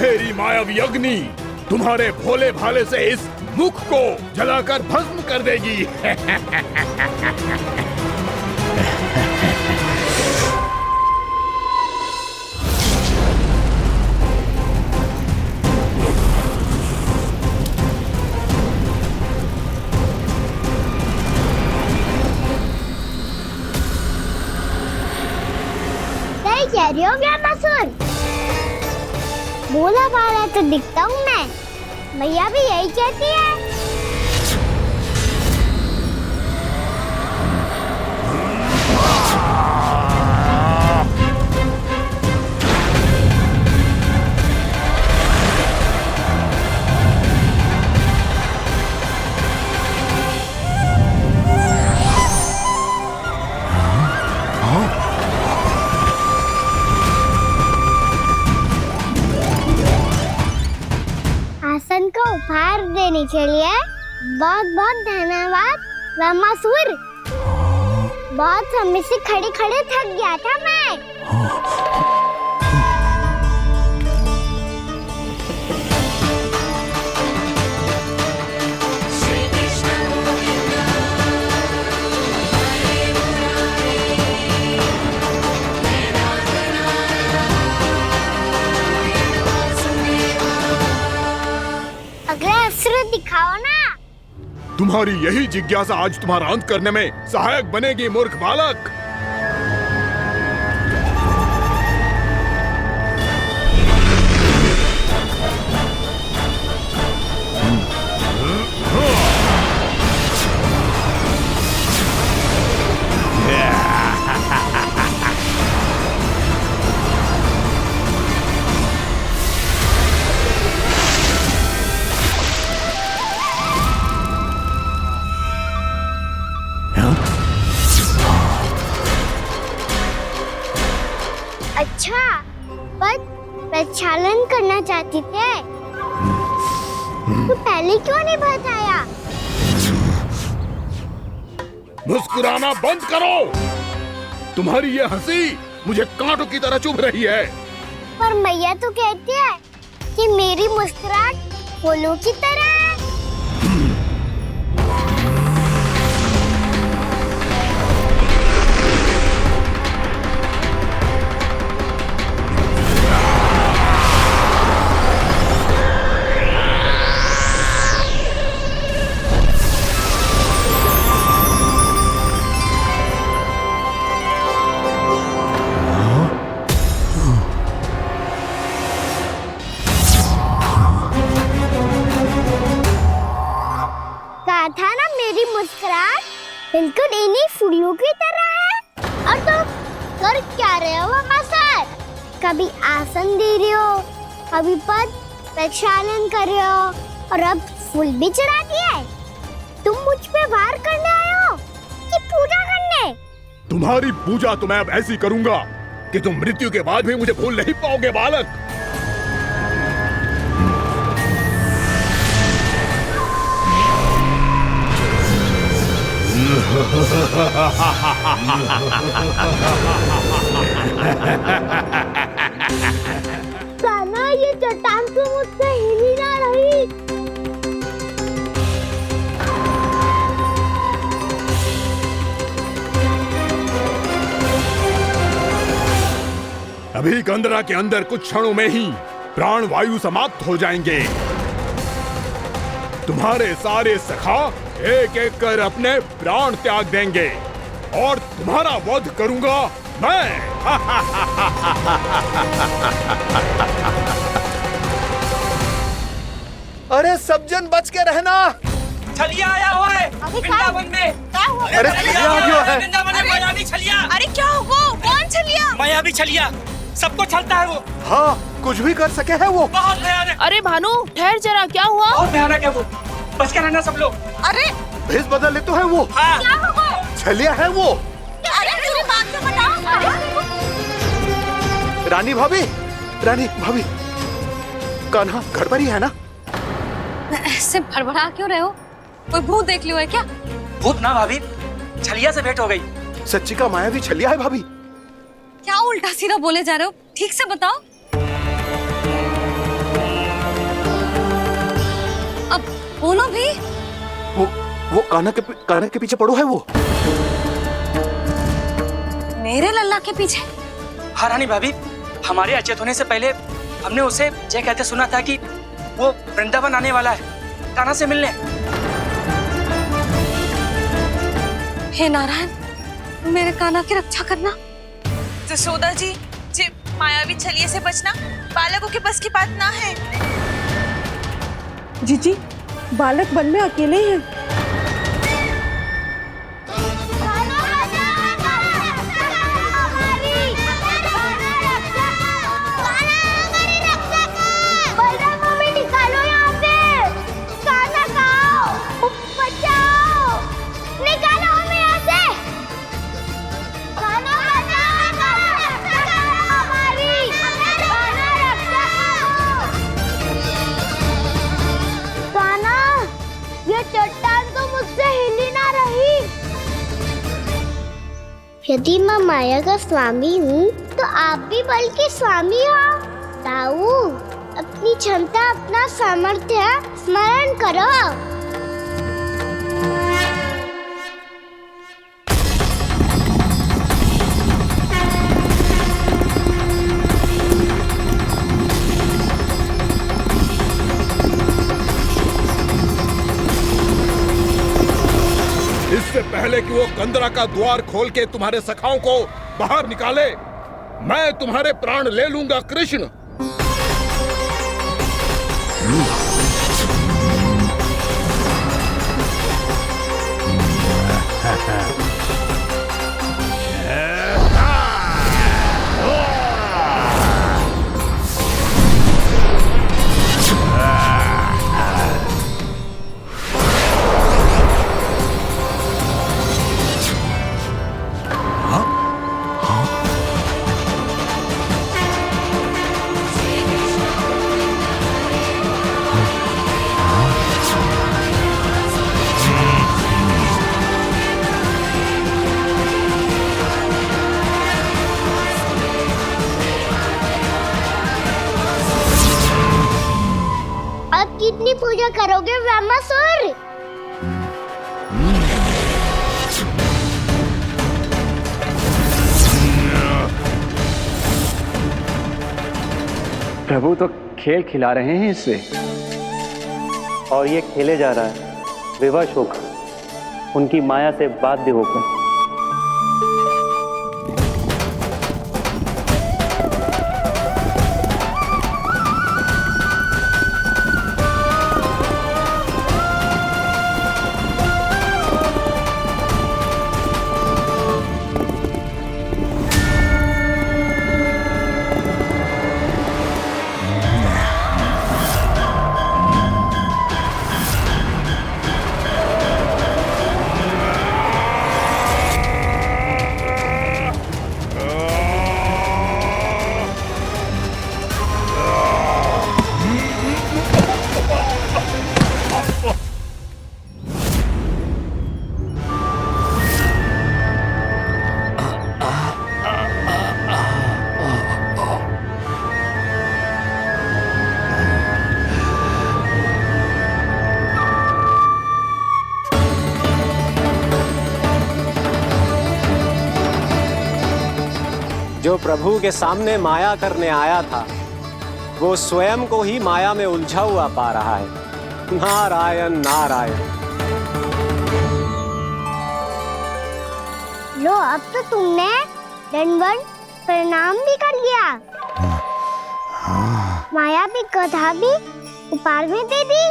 मेरी मायावी अग्नि तुम्हारे भोले भाले से इस मुख को जलाकर भस्म कर देगी। कह रही हो ब्रह्मासुर? बोला बाला तो दिखता हूँ मैं। मैया भी यही कहती है। आसन को उपहार देने के लिए बहुत बहुत धन्यवाद ब्रह्मासुर। बहुत समय से खड़े खड़े थक गया था मैं। अगला अस्त्र दिखाओ ना। तुम्हारी यही जिज्ञासा आज तुम्हारा अंत करने में सहायक बनेगी मूर्ख बालक। अच्छा, पर प्रक्षालन करना चाहती थे तो पहले क्यों नहीं बताया? मुस्कुराना बंद करो। तुम्हारी ये हंसी मुझे कांटों की तरह चुभ रही है। पर मैया तो कहती है कि मेरी मुस्कुराहट फूलों की तरह है। तुम्हारी मुस्कुराहट बिल्कुल इन्हीं फूलों की तरह है। और तुम कर क्या रहे हो वहाँ सर? कभी आसन दे रहे हो, कभी पद प्रक्षालन कर रहे हो और अब फूल भी चढ़ा दिया है। तुम मुझ पे वार करने आए हो कि पूजा करने? तुम्हारी पूजा तो मैं अब ऐसी करूंगा कि तुम मृत्यु के बाद भी मुझे भूल नहीं पाओगे बालक। कान्हा, ये चट्टान तो मुझसे हिल ही ना रही। अभी कंदरा के अंदर कुछ क्षणों में ही प्राण वायु समाप्त हो जाएंगे। तुम्हारे सारे सखा एक एक कर अपने प्राण त्याग देंगे और तुम्हारा वध करूंगा मैं। अरे सब जन बच के रहना। छलिया आया हुआ है वृंदावन में। अरे छलिया आ गया है। वृंदावन में मायावी छलिया। अरे क्या हुआ? कौन छलिया? मायावी छलिया, सबको छलता है वो। हाँ, कुछ भी कर सके है वो। बहुत भयानक। अरे भानु, ठहर जरा, क्या हुआ? बहुत भयानक है वो, बच के रहना सब लोग। अरे भेष बदल ले तो है वो। हाँ। क्या हुआ? छलिया है वो। अरे मेरी बात तो बताओ। रानी भाभी, रानी भाभी, कान्हा घर पर ही है ना? ऐसे भड़बड़ा क्यों रहे हो? कोई भूत देख लियो है क्या? भूत ना भाभी, छलिया से भेंट हो गई। सच्ची का मायावी छलिया है भाभी। क्या उल्टा सीधा बोले जा रहे हो? ठीक से बताओ। अब बोलो भी। वो कान्हा के पीछे पड़ो है वो। मेरे लल्ला के पीछे? हाँ रानी भाभी, हमारे अचेत होने से पहले हमने उसे ये कहते सुना था कि वो वृंदावन आने वाला है कान्हा से मिलने। हे नारायण, मेरे कान्हा की रक्षा करना। जसोदा जी, मायावी छलिए से बचना बालकों के बस की बात ना है। जीजी, बालक वन में अकेले हैं। यदि मैं माया का स्वामी हूँ तो आप भी बल के स्वामी हो। ताऊ, अपनी क्षमता, अपना सामर्थ्य स्मरण करो। इससे पहले कि वो कंदरा का द्वार खोल के तुम्हारे सखाओं को बाहर निकाले, मैं तुम्हारे प्राण ले लूंगा कृष्ण। कितनी पूजा करोगे ब्रह्मासुर? प्रभु तो खेल खिला रहे हैं इससे, और ये खेले जा रहा है विवश होकर, उनकी माया से बाध्य होकर। जो प्रभु के सामने माया करने आया था वो स्वयं को ही माया में उलझा हुआ पा रहा है। नारायण नारायण। लो, अब तो तुमने दंडवत प्रणाम भी कर लिया, माया भी कथा भी उपहार में दे दी।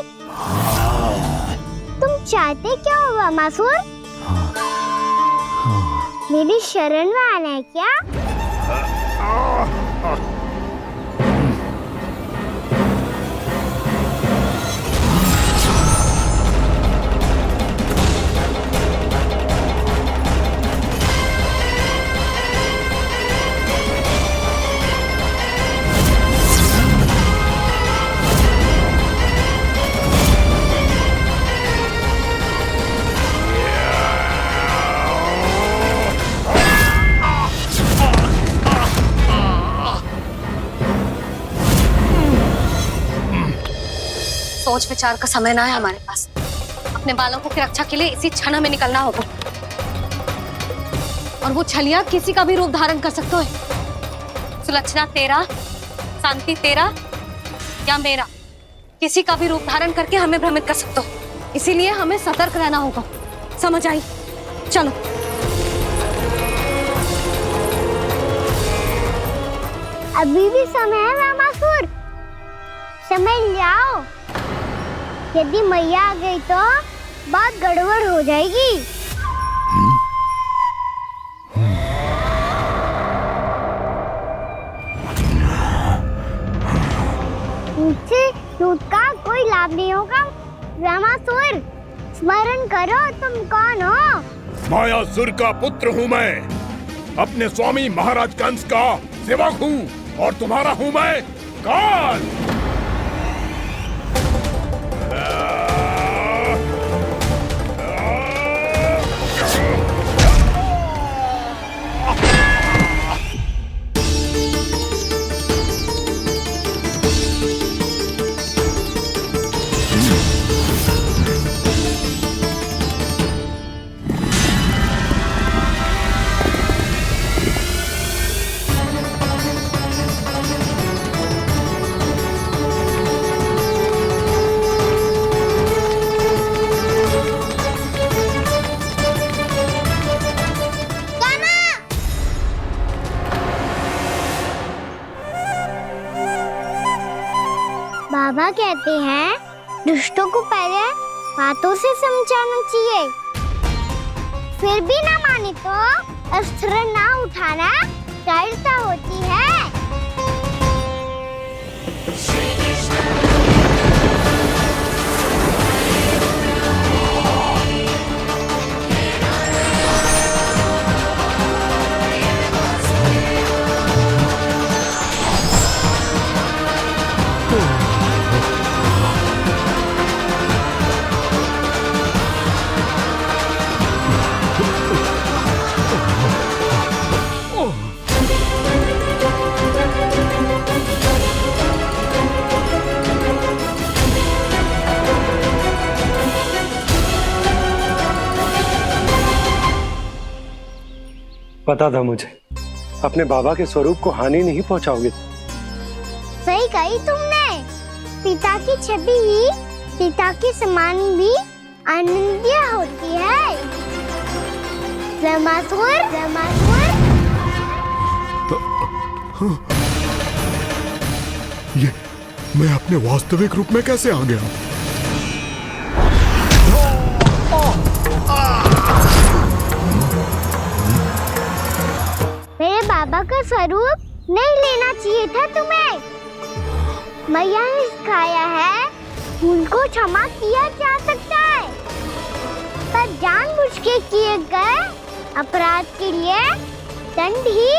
तुम चाहते क्या हो वामासुर? मेरी शरण में आना है क्या? सोच विचार का समय ना है हमारे पास। अपने बालकों की रक्षा के लिए इसी क्षण हमें निकलना होगा। और वो छलिया किसी का भी रूप धारण कर सकते है। सुलक्षणा तेरा, शांति तेरा या मेरा, किसी का भी रूप धारण करके हमें भ्रमित कर सकते हो। इसीलिए हमें सतर्क रहना होगा। समझ आई? चलो। अभी भी समय है वामासुर, समझ जाओ। यदि मैया आ गई तो बात गड़बड़ हो जाएगी। मुझसे दूध का कोई लाभ नहीं होगा। वामासुर, स्मरण करो तुम कौन हो? मायासुर का पुत्र हूँ मैं, अपने स्वामी महाराज कंस का सेवक हूँ, और तुम्हारा हूँ मैं काल। बाबा कहते हैं दुष्टों को पहले बातों से समझाना चाहिए, फिर भी ना माने तो अस्त्र ना उठाना दृढ़ता होती है। पता था मुझे, अपने बाबा के स्वरूप को हानि नहीं पहुंचाओगे। सही कही तुमने। पिता की छवि ही पिता के समान भी आनंदीय होती है। वामासुर, वामासुर। ये मैं अपने वास्तविक रूप में कैसे आ गया? मेरे बाबा का स्वरूप नहीं लेना चाहिए था तुम्हें। मैया ने सिखाया है भूल को क्षमा किया जा सकता है, पर जानबूझ के किए गए अपराध के लिए दंड ही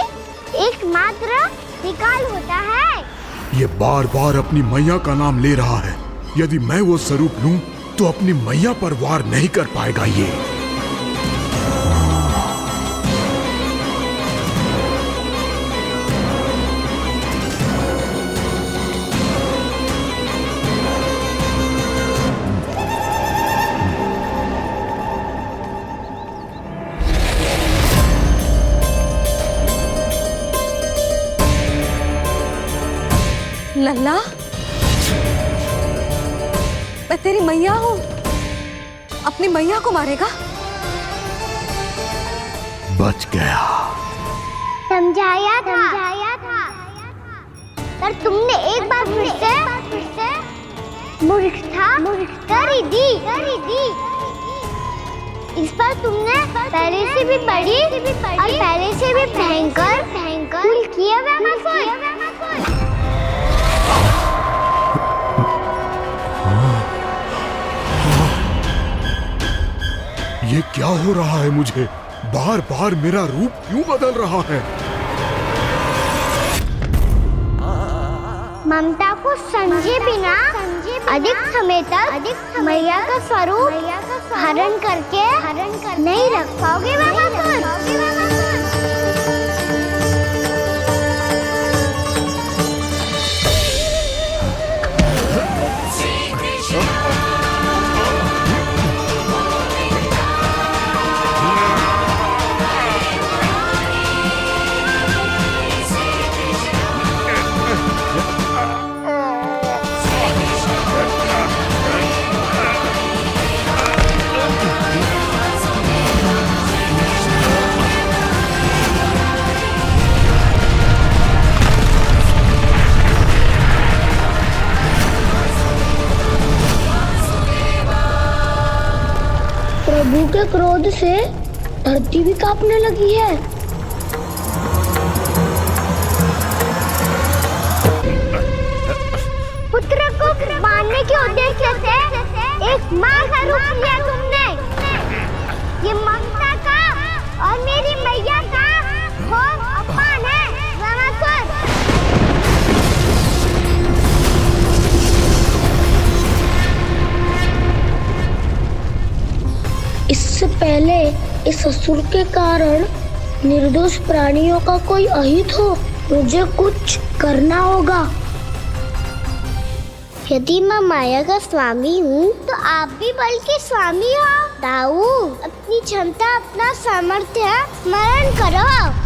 एकमात्र विकल्प होता है। ये बार बार अपनी मैया का नाम ले रहा है। यदि मैं वो स्वरूप लूं तो अपनी मैया पर वार नहीं कर पाएगा ये। लल्ला, मैं तेरी मैया हूँ, अपनी मैया को मारेगा? बच गया। समझाया था पर तुमने एक बार फिर से मूर्खता कर ही दी। इस बार तुमने पहले से भी बड़ी और पहले से भी भयंकर भूल किया ये क्या हो रहा है मुझे? बार बार मेरा रूप क्यों बदल रहा है? ममता को समझे बिना अधिक समय तक मैया का स्वरूप हरण करके नहीं रख पाओगे प्रभु के क्रोध से धरती भी कांपने लगी है। पुत्र को मारने के उद्देश्य से एक मां का रूप लिया तुमने। ये ममता का और मेरी मैया का घोर अपमान है रामासुर। इससे पहले इस असुर के कारण निर्दोष प्राणियों का कोई अहित हो, मुझे कुछ करना होगा। यदि मैं माया का स्वामी हूँ तो आप भी बल के स्वामी हो। दाऊ, अपनी क्षमता अपना सामर्थ्य स्मरण करो।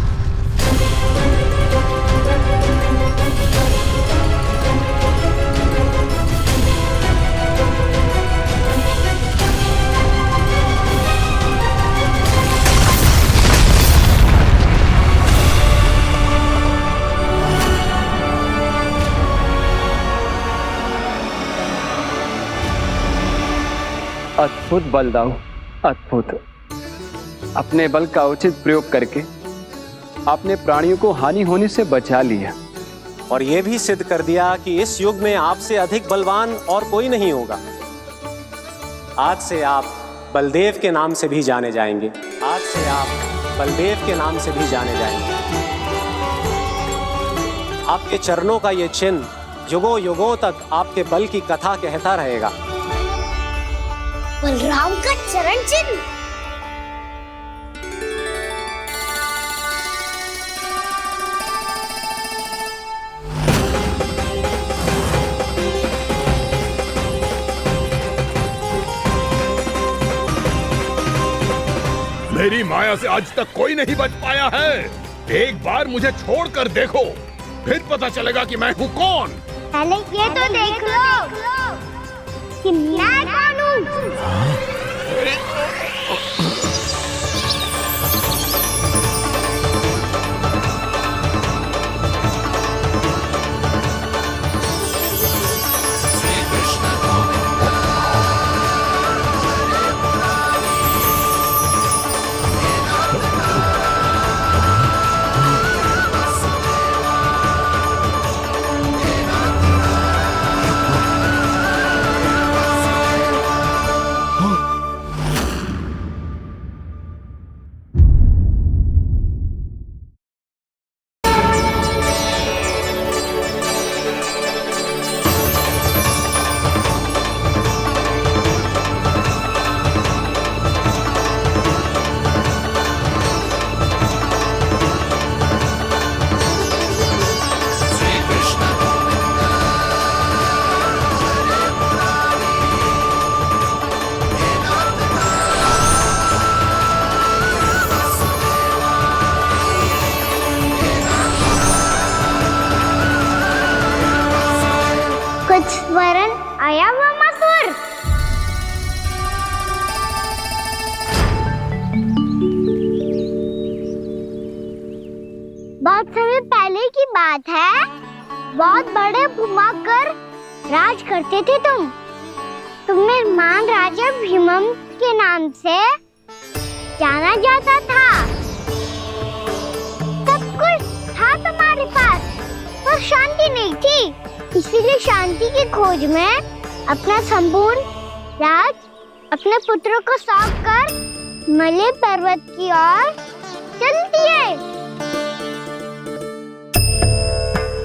अद्भुत बलदाऊ, अद्भुत। अपने बल का उचित प्रयोग करके आपने प्राणियों को हानि होने से बचा लिया और ये भी सिद्ध कर दिया कि इस युग में आपसे अधिक बलवान और कोई नहीं होगा। आज से आप बलदेव के नाम से भी जाने जाएंगे। आज से आप बलदेव के नाम से भी जाने जाएंगे। आपके चरणों का ये चिन्ह युगों युगों तक आपके बल की कथा कहता रहेगा। बलराम का चरण चिन्ह। मेरी माया से आज तक कोई नहीं बच पाया है। एक बार मुझे छोड़कर देखो, फिर पता चलेगा कि मैं हूँ कौन। पहले ये तो देख लो कि मैं कौन हूँ। वरन आया वामासुर। बहुत समय पहले की बात है। बहुत बड़े भूमाकर राज करते थे तुम। तुम्हें महान राजा भीमम के नाम से जाना जाता था। सब कुछ था तुम्हारे पास, पर शांति नहीं थी। इसीलिए शांति की खोज में अपना संपूर्ण राज अपने पुत्रों को सौंप कर मले पर्वत की ओर चल दिए।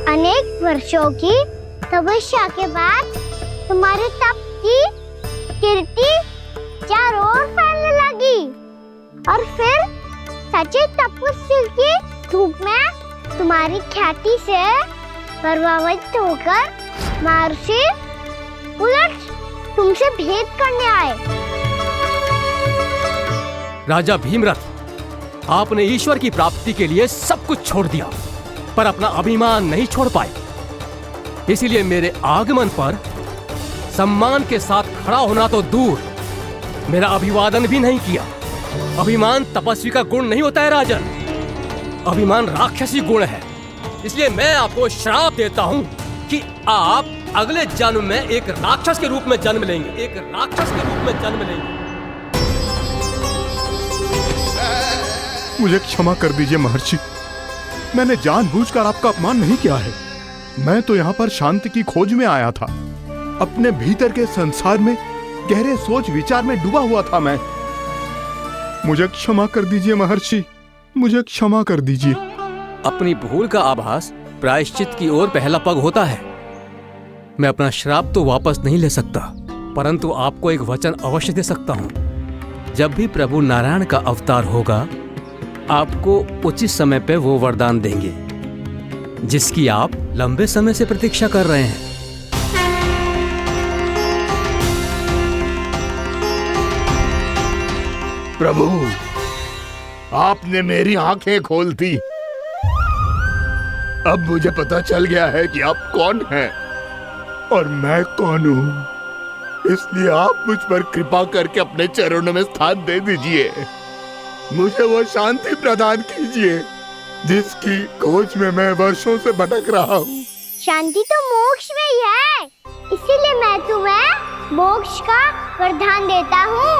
अनेक वर्षों की तपस्या के बाद तुम्हारे तप की कीर्ति चारों ओर फैलने लगी और फिर सच्चे तपस्वी की धूप में तुम्हारी ख्याति से प्रभावित होकर महर्षि उलट तुमसे भेंट करने आए। राजा भीमरथ, आपने ईश्वर की प्राप्ति के लिए सब कुछ छोड़ दिया, पर अपना अभिमान नहीं छोड़ पाए। इसीलिए मेरे आगमन पर सम्मान के साथ खड़ा होना तो दूर, मेरा अभिवादन भी नहीं किया। अभिमान तपस्वी का गुण नहीं होता है राजन, अभिमान राक्षसी गुण है। इसलिए मैं आपको श्राप देता हूं कि आप अगले जन्म में एक राक्षस के रूप में जन्म लेंगे, एक राक्षस के रूप में जन्म लेंगे। मुझे क्षमा कर दीजिए महर्षि, मैंने जानबूझकर आपका अपमान नहीं किया है। मैं तो यहाँ पर शांति की खोज में आया था। अपने भीतर के संसार में गहरे सोच विचार में डूबा हुआ था मैं। मुझे क्षमा कर दीजिए महर्षि, मुझे क्षमा कर दीजिए। अपनी भूल का आभास प्रायश्चित की ओर पहला पग होता है। मैं अपना श्राप तो वापस नहीं ले सकता, परंतु आपको एक वचन अवश्य दे सकता हूँ। जब भी प्रभु नारायण का अवतार होगा, आपको उचित समय पे वो वरदान देंगे जिसकी आप लंबे समय से प्रतीक्षा कर रहे हैं। प्रभु, आपने मेरी आंखें खोल दी। अब मुझे पता चल गया है कि आप कौन हैं और मैं कौन हूं। इसलिए आप मुझ पर कृपा करके अपने चरणों में स्थान दे दीजिए। मुझे वो शांति प्रदान कीजिए जिसकी खोज में मैं वर्षों से भटक रहा हूँ। शांति तो मोक्ष में ही है, इसीलिए मैं तुम्हें मोक्ष का वरदान देता हूँ।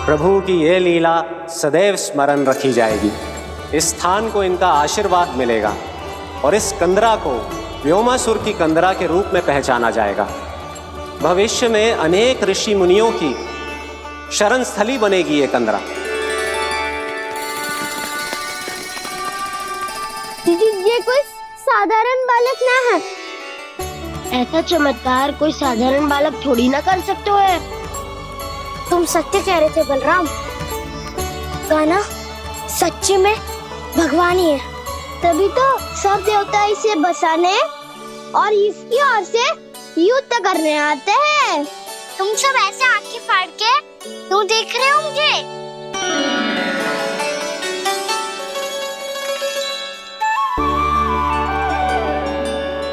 प्रभु की ये लीला सदैव स्मरण रखी जाएगी। इस स्थान को इनका आशीर्वाद मिलेगा और इस कंदरा को व्योमासुर की कंदरा के रूप में पहचाना जाएगा। भविष्य में अनेक ऋषि मुनियों की शरण स्थली बनेगी ये कंदरा। दीदी, ये कोई साधारण बालक ना है। ऐसा चमत्कार कोई साधारण बालक थोड़ी ना कर सकते है। तुम सत्य कह रहे थे बलराम, कान्हा सच्ची में भगवान ही है। तभी तो सब देवता इसे बसाने और इसकी ओर से युद्ध करने आते हैं। तुम सब ऐसे आंखें फाड़ के क्यों देख रहे हो मुझे?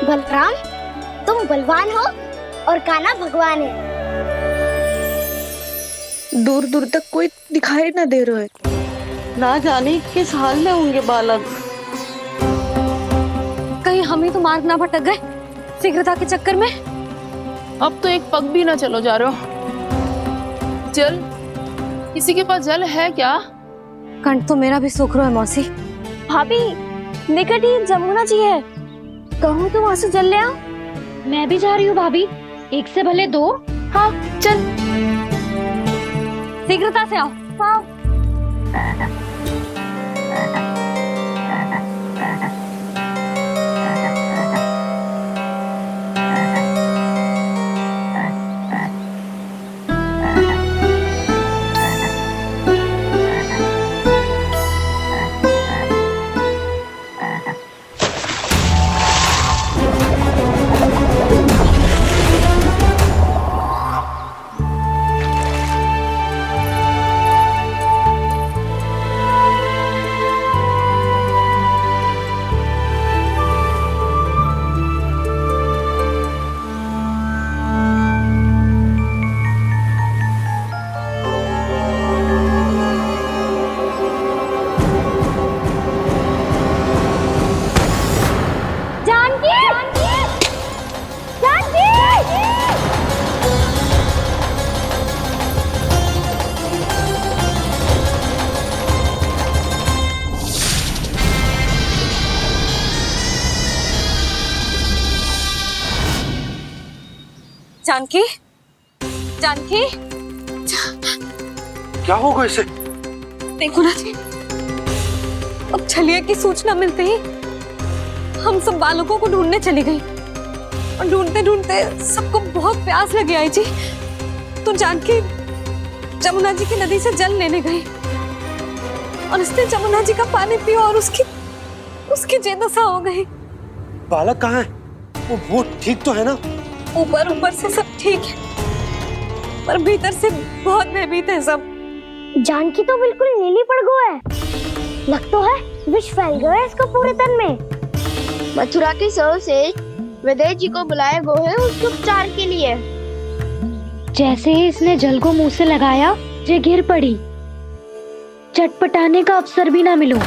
बलराम, तुम बलवान हो और कान्हा भगवान है। दूर दूर तक कोई दिखाई न दे रहा है। ना जाने किस हाल में होंगे बालक। कहीं हम ही तो मार्ग ना भटक गए शीघ्रता के चक्कर में। अब तो एक पग भी ना चलो जा रहे हो। जल, किसी के पास जल है क्या? कंठ तो मेरा भी सूख रहा है मौसी। भाभी, निकट ही जमुना जी है, कहूँ तो वहाँ से जल ले आओ। मैं भी जा रही हूँ भाभी, एक से भले दो। हाँ चल, शीघ्रता से आओ। हाँ। जानकी, जानकी, क्या होगा इसे? देखो ना जी, अब छलिया की सूचना मिलते ही हम सब बालकों को ढूंढने चली गई और ढूंढते ढूंढते सबको बहुत प्यास लगी आई जी। तो जानकी जमुना जी की नदी से जल लेने गई और उसने जमुना जी का पानी पिया और उसकी जेदशा हो गई। बालक कहाँ है? वो ठीक तो है ना? ऊपर ऊपर से सब ठीक है, पर भीतर से बहुत भयभीत है सब। जानकी तो बिल्कुल नीली पड़ गया है, लग तो है विष फैल गया है इसका पूरे तन में। मथुरा के सर्वश्रेष्ठ विदेह जी को बुलाए गए हैं उसके उपचार के लिए। जैसे ही इसने जल को मुंह से लगाया, ये गिर पड़ी। चटपटाने का अवसर भी ना मिलो।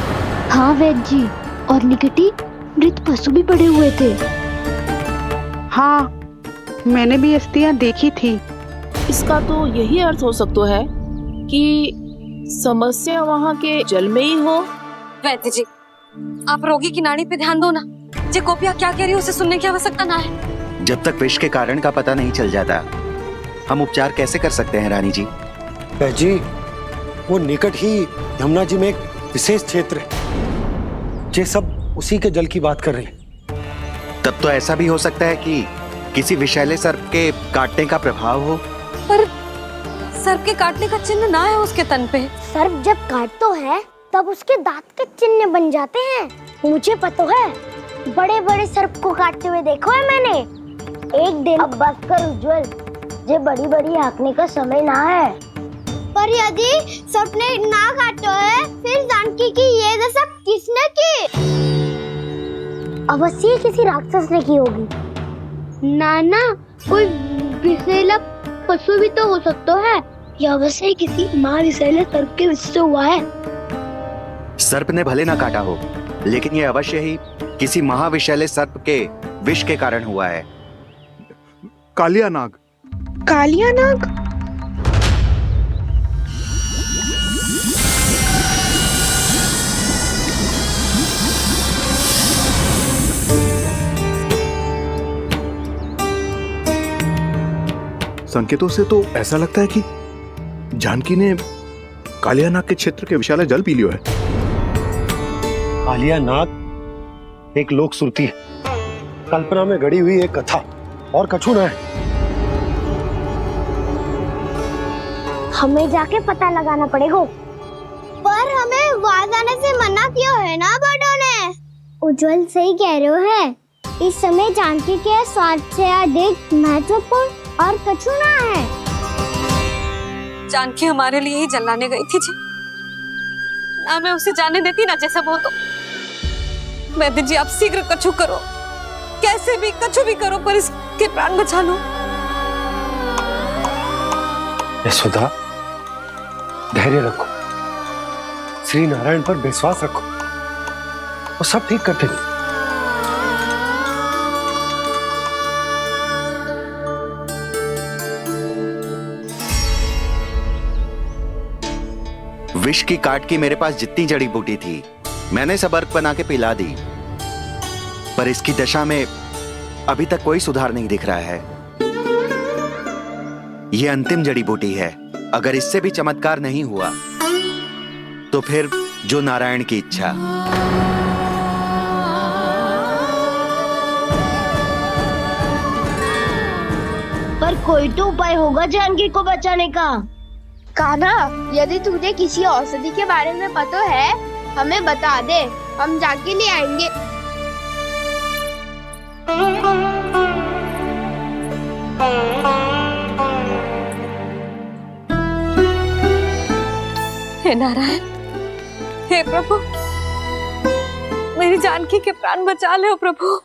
हाँ वैद्य जी, और निकटी मृत पशु भी पड़े हुए थे। हाँ, मैंने भी अस्थियां देखी थी। इसका तो यही अर्थ हो सकता है कि समस्या वहाँ के जल में ही हो। वैद्य जी, आप रोगी की नाड़ी पे ध्यान दो ना। जे गोपिया क्या कह रही है उसे सुनने की आवश्यकता ना है। जब तक विष के कारण का पता नहीं चल जाता, हम उपचार कैसे कर सकते हैं रानी जी? जी, वो निकट ही यमुना जी में एक विशेष क्षेत्र है, ये सब उसी के जल की बात कर रहे हैं। तब तो ऐसा भी हो सकता है कि किसी विषैले सर्प के काटने का प्रभाव हो। पर सर्प के काटने का चिन्ह ना है उसके तन पे। सर्प जब काटता है तब उसके दांत के चिन्ह बन जाते हैं। मुझे पता है, बड़े बड़े सर्प को काटते हुए देखो है मैंने। एक दिन अब बस कर उज्जवल, ये बड़ी बड़ी हाँकने का समय ना है। पर यदि सर्प ने ना काटा है, फिर जानकी की ये दशा किसने की? अवश्य किसी राक्षस ने की होगी। नाना, कोई विषैला पशु भी तो हो सकता है। यह अवश्य किसी महाविषैले सर्प के विष से हुआ है। सर्प ने भले ना काटा हो, लेकिन यह अवश्य ही किसी महाविषैले सर्प के विष के कारण हुआ है। कालिया नाग। कालिया नाग? संकेतों से तो ऐसा लगता है कि जानकी ने कालिया नाग के क्षेत्र के विशाल जल पी लियो है। कालिया नाग एक लोक श्रुति है, कल्पना में गढ़ी हुई एक कथा, और कछु ना है। हमें जाके पता लगाना पड़ेगा। पर हमें वहां जाने से मना किया है ना बड़ों ने। उज्जवल सही कह रहे हो है, इस समय जानकी के स्वार्थ से अधिक महत्वपूर्ण और कछु ना है। जानकी हमारे लिए ही जलाने गई थी जी, ना मैं उसे जाने देती ना जैसा वो तो। वैद्य जी, आप शीघ्र कछु करो, कैसे भी कछु भी करो, पर इसके प्राण बचा लो। यशोदा, धैर्य रखो, श्री नारायण पर विश्वास रखो, वो सब ठीक कर देंगे। विष की काट की मेरे पास जितनी जड़ी बूटी थी, मैंने सब अर्क बना के पिला दी, पर इसकी दशा में अभी तक कोई सुधार नहीं दिख रहा है। यह अंतिम जड़ी बूटी है, अगर इससे भी चमत्कार नहीं हुआ तो फिर जो नारायण की इच्छा। पर कोई तो उपाय होगा जानकी को बचाने का। कान्हा, यदि तुझे किसी औषधि के बारे में पता है, हमें बता दे, हम जाके ले आएंगे। हे नारायण, हे प्रभु, मेरी जानकी के प्राण बचा ले प्रभु।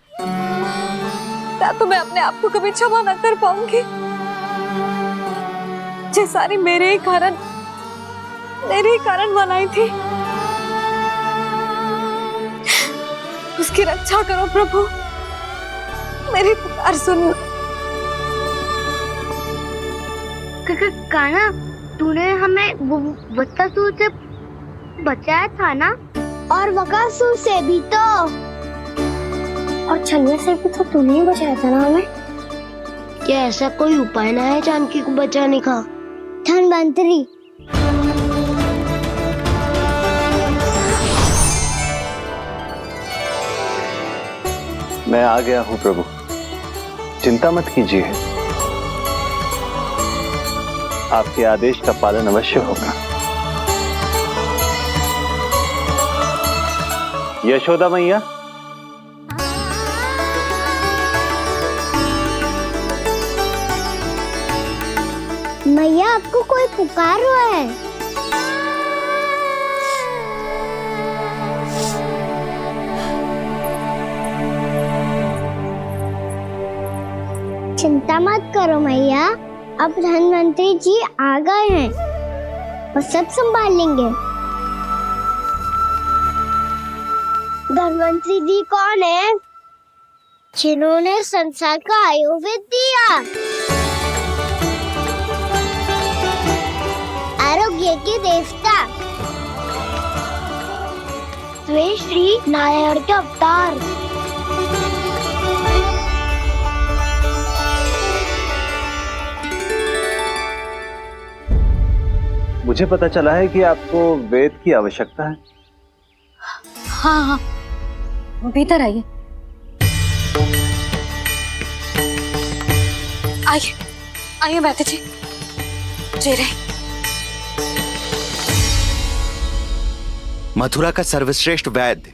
क्या तो मैं अपने आप को कभी क्षमा न कर पाऊंगी। ये सारी मेरे ही कारण बनाई थी। उसकी रक्षा करो प्रभु, मेरी पुकार सुनो। कान्हा, तूने हमें वत्सासुर से बचाया था ना? और बकासुर से भी तो। और छलिया से भी तो तूने ही बचाया था ना हमें? क्या ऐसा कोई उपाय ना है जानकी को बचाने का? धनवंतरी, मैं आ गया हूं प्रभु, चिंता मत कीजिए, आपके आदेश का पालन अवश्य होगा। यशोदा मैया, मैया आपको कोई पुकार रहा है। चिंता मत करो मैया, अब धनवंतरी जी आ गए हैं, वो सब संभाल लेंगे। धनवंतरी जी कौन है? जिन्होंने संसार का आयुर्वेद दिया, आरोग्य के देवता, वे श्री नारायण के अवतार। मुझे पता चला है कि आपको वेद की आवश्यकता है। हाँ हाँ, भीतर आइए। आइए आइए बैठे जी। जी रहे। मथुरा का सर्वश्रेष्ठ वैद्य